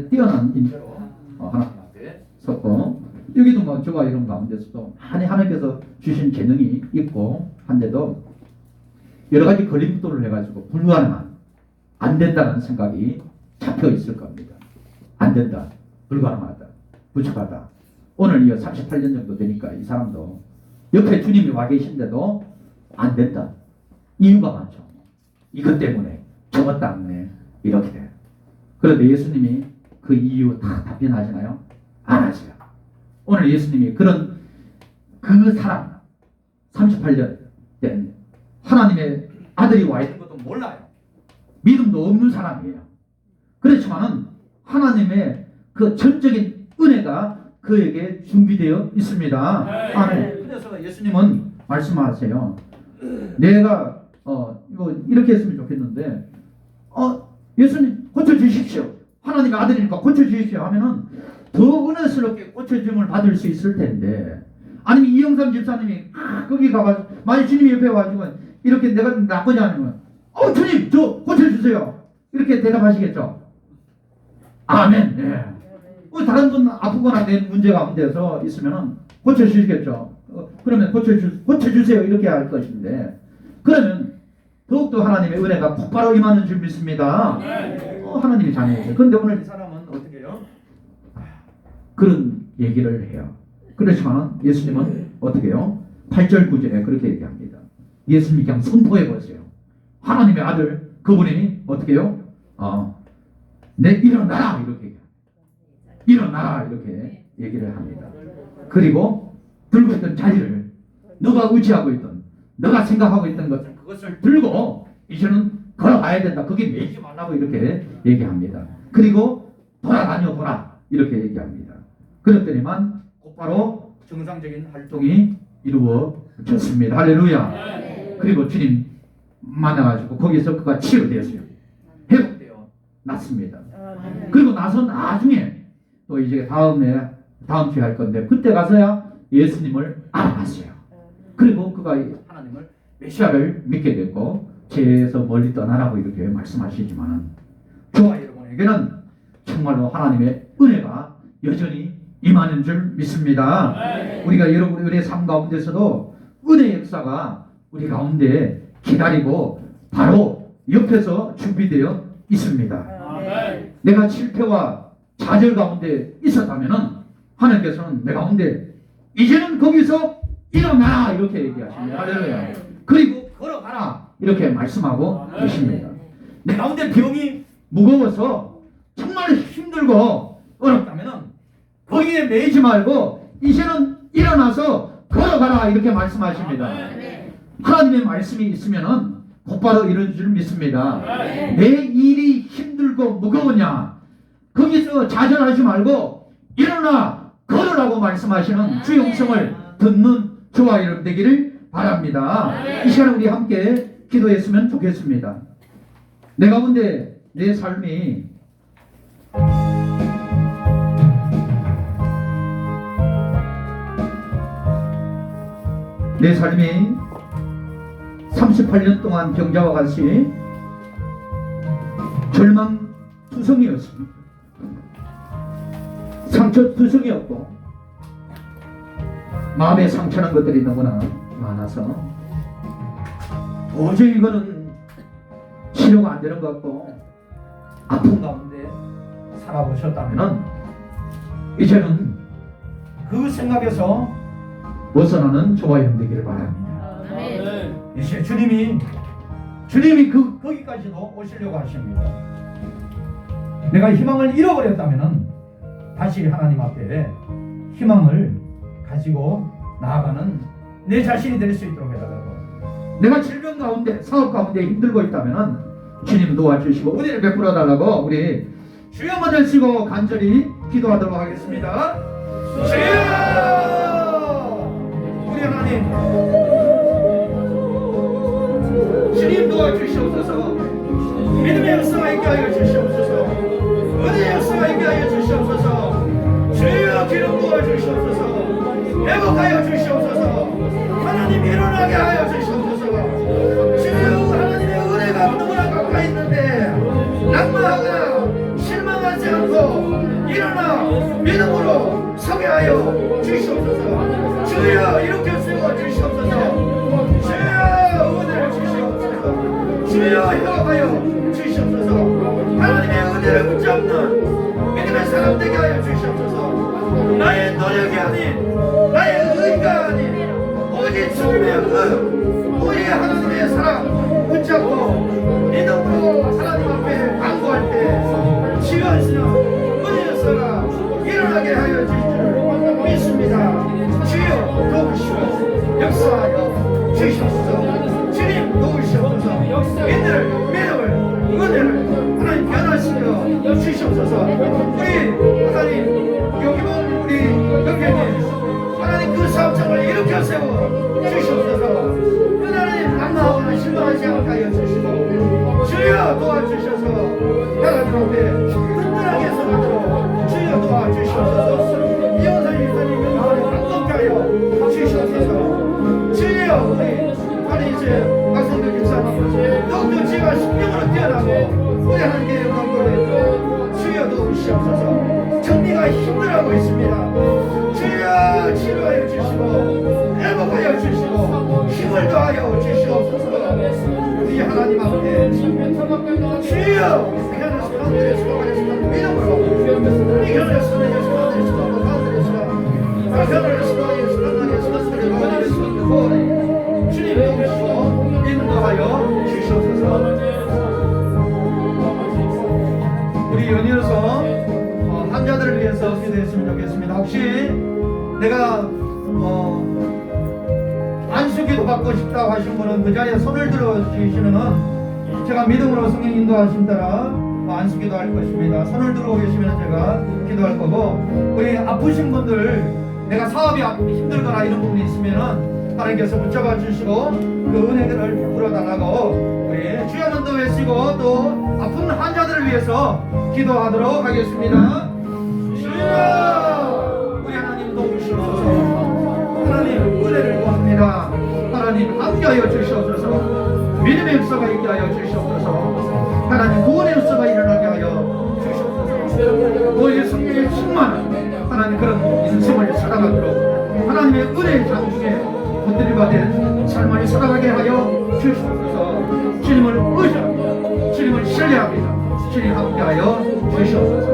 뛰어난 인재로 하나님 앞에 섰고 여기도 저와 이런 가운데서도 하나님께서 주신 재능이 있고 한데도 여러 가지 걸림돌을 해가지고 불가능한 안 된다는 생각이 잡혀 있을 겁니다. 안 된다. 불가능하다. 부족하다. 오늘 38년 정도 되니까 이 사람도 옆에 주님이 와 계신데도 안 된다. 이유가 많죠. 이것 때문에 저것 때문에 이렇게 돼요. 그런데 예수님이 그 이유 다 답변하시나요? 안 하세요. 오늘 예수님이 그 사람 38년 된 하나님의 아들이 와 있는 것도 몰라요. 믿음도 없는 사람이에요. 그렇지만은 하나님의 그 전적인 은혜가 그에게 준비되어 있습니다. 아멘. 그래서 예수님은 말씀하세요. 내가 이렇게 했으면 좋겠는데 예수님 고쳐주십시오. 하나님의 아들이니까 고쳐주십시오 하면은 더 은혜스럽게 고쳐줌을 받을 수 있을 텐데, 아니면 이영삼 집사님이 거기 가가지고 만약 주님이 옆에 와가지고 이렇게 내가 나쁘지 않으면 주님 저 고쳐주세요 이렇게 대답하시겠죠? 아멘. 예. 다른 분 아프거나 내 문제 가운데서 있으면은 고쳐주시겠죠? 그러면 고쳐주세요 이렇게 할 것인데, 그러면 더욱더 하나님의 은혜가 곧바로 임하는 줄 믿습니다. 하나님이 자녀이세요. 그런데 오늘 이 사람은 어떻게 해요? 그런 얘기를 해요. 그렇지만 예수님은 어떻게 해요? 8절 9절에 그렇게 얘기합니다. 예수님이 그냥 선포해 보세요. 하나님의 아들 그분이 어떻게 해요? 내 일어나라 이렇게 얘기합니다. 일어나라 이렇게 얘기를 합니다. 그리고 들고 있던 자리를, 너가 의지하고 있던, 너가 생각하고 있던 것을, 그것을 들고 이제는 걸어가야 된다. 거기 매이지 말라고 이렇게 얘기합니다. 그리고 돌아다녀 보라 이렇게 얘기합니다. 그랬더니만 곧바로 정상적인 활동이 이루어졌습니다. 할렐루야. 그리고 주님 만나가지고 거기서 그가 치유되었어요. 회복되어 났습니다. 그리고 나서 나중에 또 이제 다음 주에 할 건데, 그때 가서야 예수님을 알아봤어요. 그리고 그가 하나님을 메시아를 믿게 됐고 죄에서 멀리 떠나라고 이렇게 말씀하시지만은, 저와 여러분에게는 정말로 하나님의 은혜가 여전히 임하는 줄 믿습니다. 우리가 여러분 은혜 삶 가운데서도 은혜 역사가 우리 가운데 기다리고 바로 옆에서 준비되어 있습니다. 내가 실패와 좌절 가운데 있었다면은 하나님께서는 내 가운데 이제는 거기서 일어나라 이렇게 얘기하십니다. 할렐루야. 그리고 걸어가라 이렇게 말씀하고 계십니다. 내 가운데 병이 무거워서 정말 힘들고 어렵다면은 거기에 매이지 말고 이제는 일어나서 걸어가라 이렇게 말씀하십니다. 하나님의 말씀이 있으면은 곧바로 이런 줄 믿습니다. 내 일이 힘들고 무거우냐, 거기서 좌절하지 말고 일어나 걸으라고 말씀하시는 주 영성을 듣는 저와 여러분 되기를 바랍니다. 이 시간에 우리 함께 기도했으면 좋겠습니다. 내 가운데 내 삶이 내 삶이 38년 동안 병자와 같이 절망투성이었습니다. 상처투성이었고 마음에 상처난 것들이 너무나 많아서 도저히 이거는 치료가 안 되는 것 같고 아픈 가운데 살아보셨다면 이제는 그 생각에서 벗어나는 저와 형 되기를 바랍니다. 이제 주님이 거기까지도 오시려고 하십니다. 내가 희망을 잃어버렸다면 다시 하나님 앞에 희망을 가지고 나아가는 내 자신이 될 수 있도록 해달라고. 내가 질병 가운데 사업 가운데 힘들고 있다면 주님 도와주시고 은혜를 베풀어 달라고 우리 주여 한번 들시고 간절히 기도하도록 하겠습니다. 주여, 우리 하나님, 주님 도와주시옵소서. 믿음의 역사가 있게 하여 주시옵소서. 은혜의 역사가 있게 하여 주시옵소서. 주여 기름 부어 주시옵소서. 회복하여 주시옵소서. 하나님 일어나게 하여 주시옵소서. 주여, 하나님의 은혜가 너무나 가까이 있는데 낙마하거나 실망하지 않고 일어나 믿음으로 서게 하여 주시옵소서. 주여 일으켜 세워 주시옵소서. 주여 은혜를 주시옵소서. 주여 회복하여 주시옵소서. 하나님의 은혜를 붙잡는 믿음의 사람 되게 하여 주시옵소서. 나의 노력이 아닌, 나의 의가 아닌 오직 주님의 의, 오직 하나님의 사랑 붙잡고 믿음으로 하나님 앞에 간구할 때 치유하시는 은혜의 역사가 일어나게 하여 주실 줄 믿습니다. 주여 도우시옵소서. 역사하여 주시옵소서. 주님 도우시옵소서. 우리가 힘들어하고 있습니다. 주여 치료하여 주시고 회복하여 주시고 힘을 더하여 주시옵소서. 우리 하나님 앞에 주여 편에서 가운데에서 믿음으로 우리 편에서 가운데에서 가운데에서 주님 도우시고 인도하여 주시옵소서. 우리 연이어서 환자들을 위해서 기도했으면 좋겠습니다. 혹시 내가 안수기도 받고 싶다고 하신 분은 그 자리에 손을 들어주시면은 제가 믿음으로 성령 인도하신 따라 안수기도 할 것입니다. 손을 들어 계시면 제가 기도할 거고, 우리 아프신 분들 내가 사업이 힘들거나 이런 부분이 있으면은 하나님께서 붙잡아 주시고 그 은혜들을 베풀어 달라고 우리 주여문도 외치고 또 아픈 환자들을 위해서 기도하도록 하겠습니다. 주여 우리 하나님 도우시옵소서. 하나님 은혜를 구합니다. 하나님 함께하여 주시옵소서. 믿음의 역사가 있게 하여 주시옵소서. 하나님 구원의 역사가 일어나게 하여 주시옵소서. 너의 성령의 충만한 하나님 그런 인생을 살아가도록 하나님의 은혜의 장중에 붙들림받은 삶을 살아가게 하여 주시옵소서. 주님을 의지합니다. 주님을 신뢰합니다. 주님 함께하여 주시옵소서.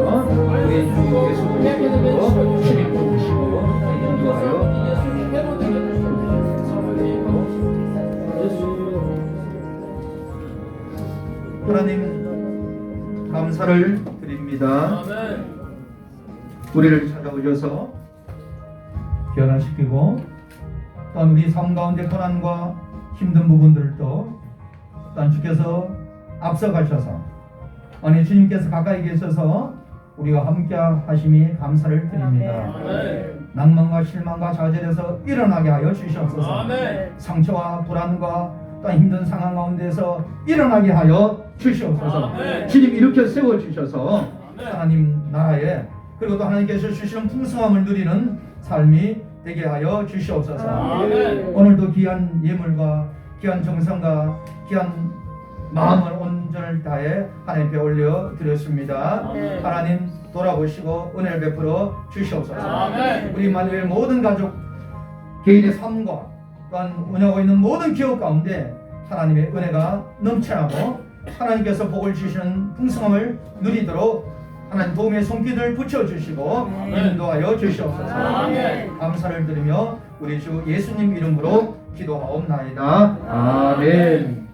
우리 주 예수 그리스도로 주님 도우시고 인도하여 하나님 감사를 드립니다. 우리를 찾아오셔서 변화시키고 또한 우리 삶 가운데 고난과 힘든 부분들도 또한 주께서 앞서가셔서 아니 주님께서 가까이 계셔서 우리와 함께 하심이 감사를 드립니다. 낭만과 실망과 좌절에서 일어나게 하여 주시옵소서. 상처와 불안과 또한 힘든 상황 가운데서 일어나게 하여 주시옵소서. 주님 일으켜 세워주셔서 하나님 나라에 그리고 또 하나님께서 주시는 풍성함을 누리는 삶이 되게 하여 주시옵소서. 오늘도 귀한 예물과 귀한 정성과 귀한 마음을 온전을 다해 하나님께 올려 드렸습니다. 하나님 돌아보시고 은혜를 베풀어 주시옵소서. 우리 만유의 모든 가족 개인의 삶과 또한 운영하고 있는 모든 기업 가운데 하나님의 은혜가 넘쳐나고 하나님께서 복을 주시는 풍성함을 누리도록 하나님 도움의 손길을 붙여주시고 인도하여 주시옵소서. 감사를 드리며 우리 주 예수님 이름으로 기도하옵나이다. 아멘.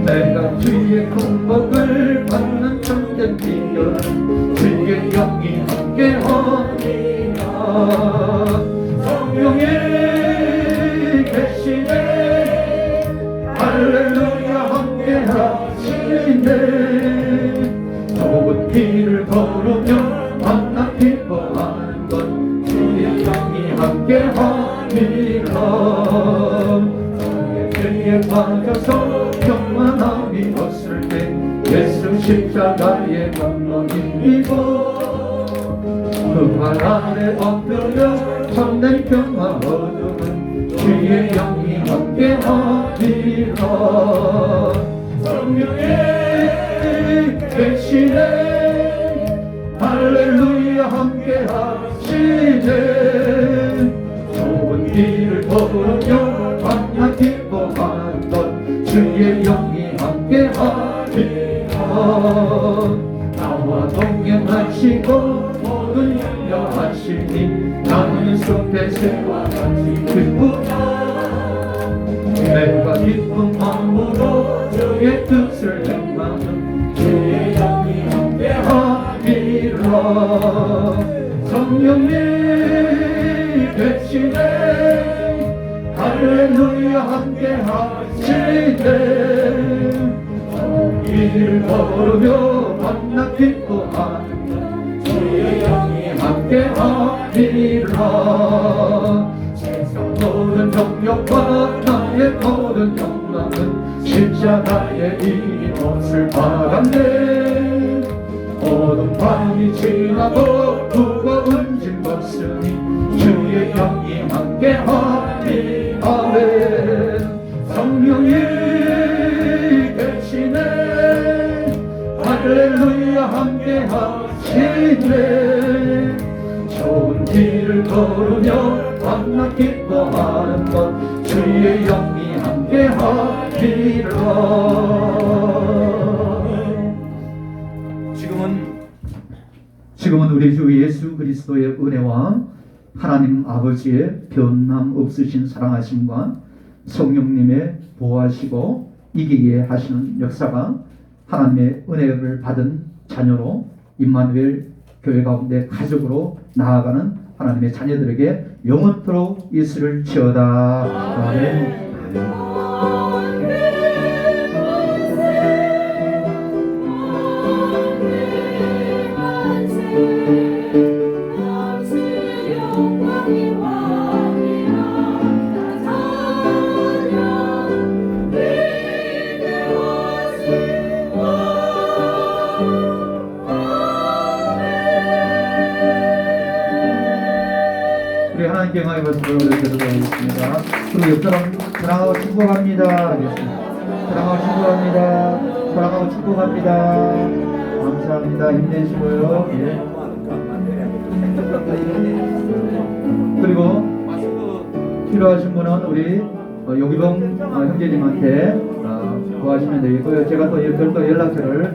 내가 주의 공복을 받는 참된 비결 주의 영이 함께하리라. 성령이 계시네 할렐루야 함께하시네. 좁은 길을 걸으며 만나 기뻐하는 것 주의 영이 함께하리라. 죄에 빠져서 평안함이 없을 때 예수 십자가의 공로를 입고 그 발 아래 엎드려 참된 평화 얻음은 주의 영이 함께하리라. 성령이 계시네 할렐루야 함께하시네. 좁은 길을 걸으며 만나 기뻐하는 것 주의 영이 함께하리라. 나와 동행하시고 모든 염려하시니 나는 숲의 새와 같이 기쁘다. 내가 기쁜 마음으로 주의 뜻을 행하는 주의 영이 함께하리라. 성령이 계시네 할렐루야 함께하시네. 길을 걸으며 만나 기뻐하는 주의 영이 함께하리라. 세상 모든 정욕과 나의 모든 욕망은 십자가의 이 것을 바란네. 어둠 밤이 지나고 무거운 짐 벗으니 주의 주의 영이 함께하니 아멘. 성령이 계시네 할렐루야 함께하시네. 좋은 길을 걸으며 밤낮 기뻐하는 것 주의 영이 함께하리라. 지금은 우리 주 예수 그리스도의 은혜와 하나님 아버지의 변함 없으신 사랑하심과 성령님의 보호하시고 이기게 하시는 역사가 하나님의 은혜를 받은 자녀로 임마누엘 교회 가운데 가족으로 나아가는 하나님의 자녀들에게 영원토록 있을지어다. 아멘. 우리 하나님께 영광의 말씀을 드리겠습니다. 그리고 옆 사람 사랑하고 축복합니다. 사랑하고 축복합니다. 사랑하고 축복합니다. 감사합니다. 힘내시고요. 예. 그리고 필요하신 분은 우리 요기봉 형제님한테 구하시면 되겠고요. 제가 또 별도 연락처를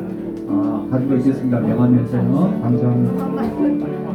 가지고 있겠습니다. 명함 면세는 감사합니다.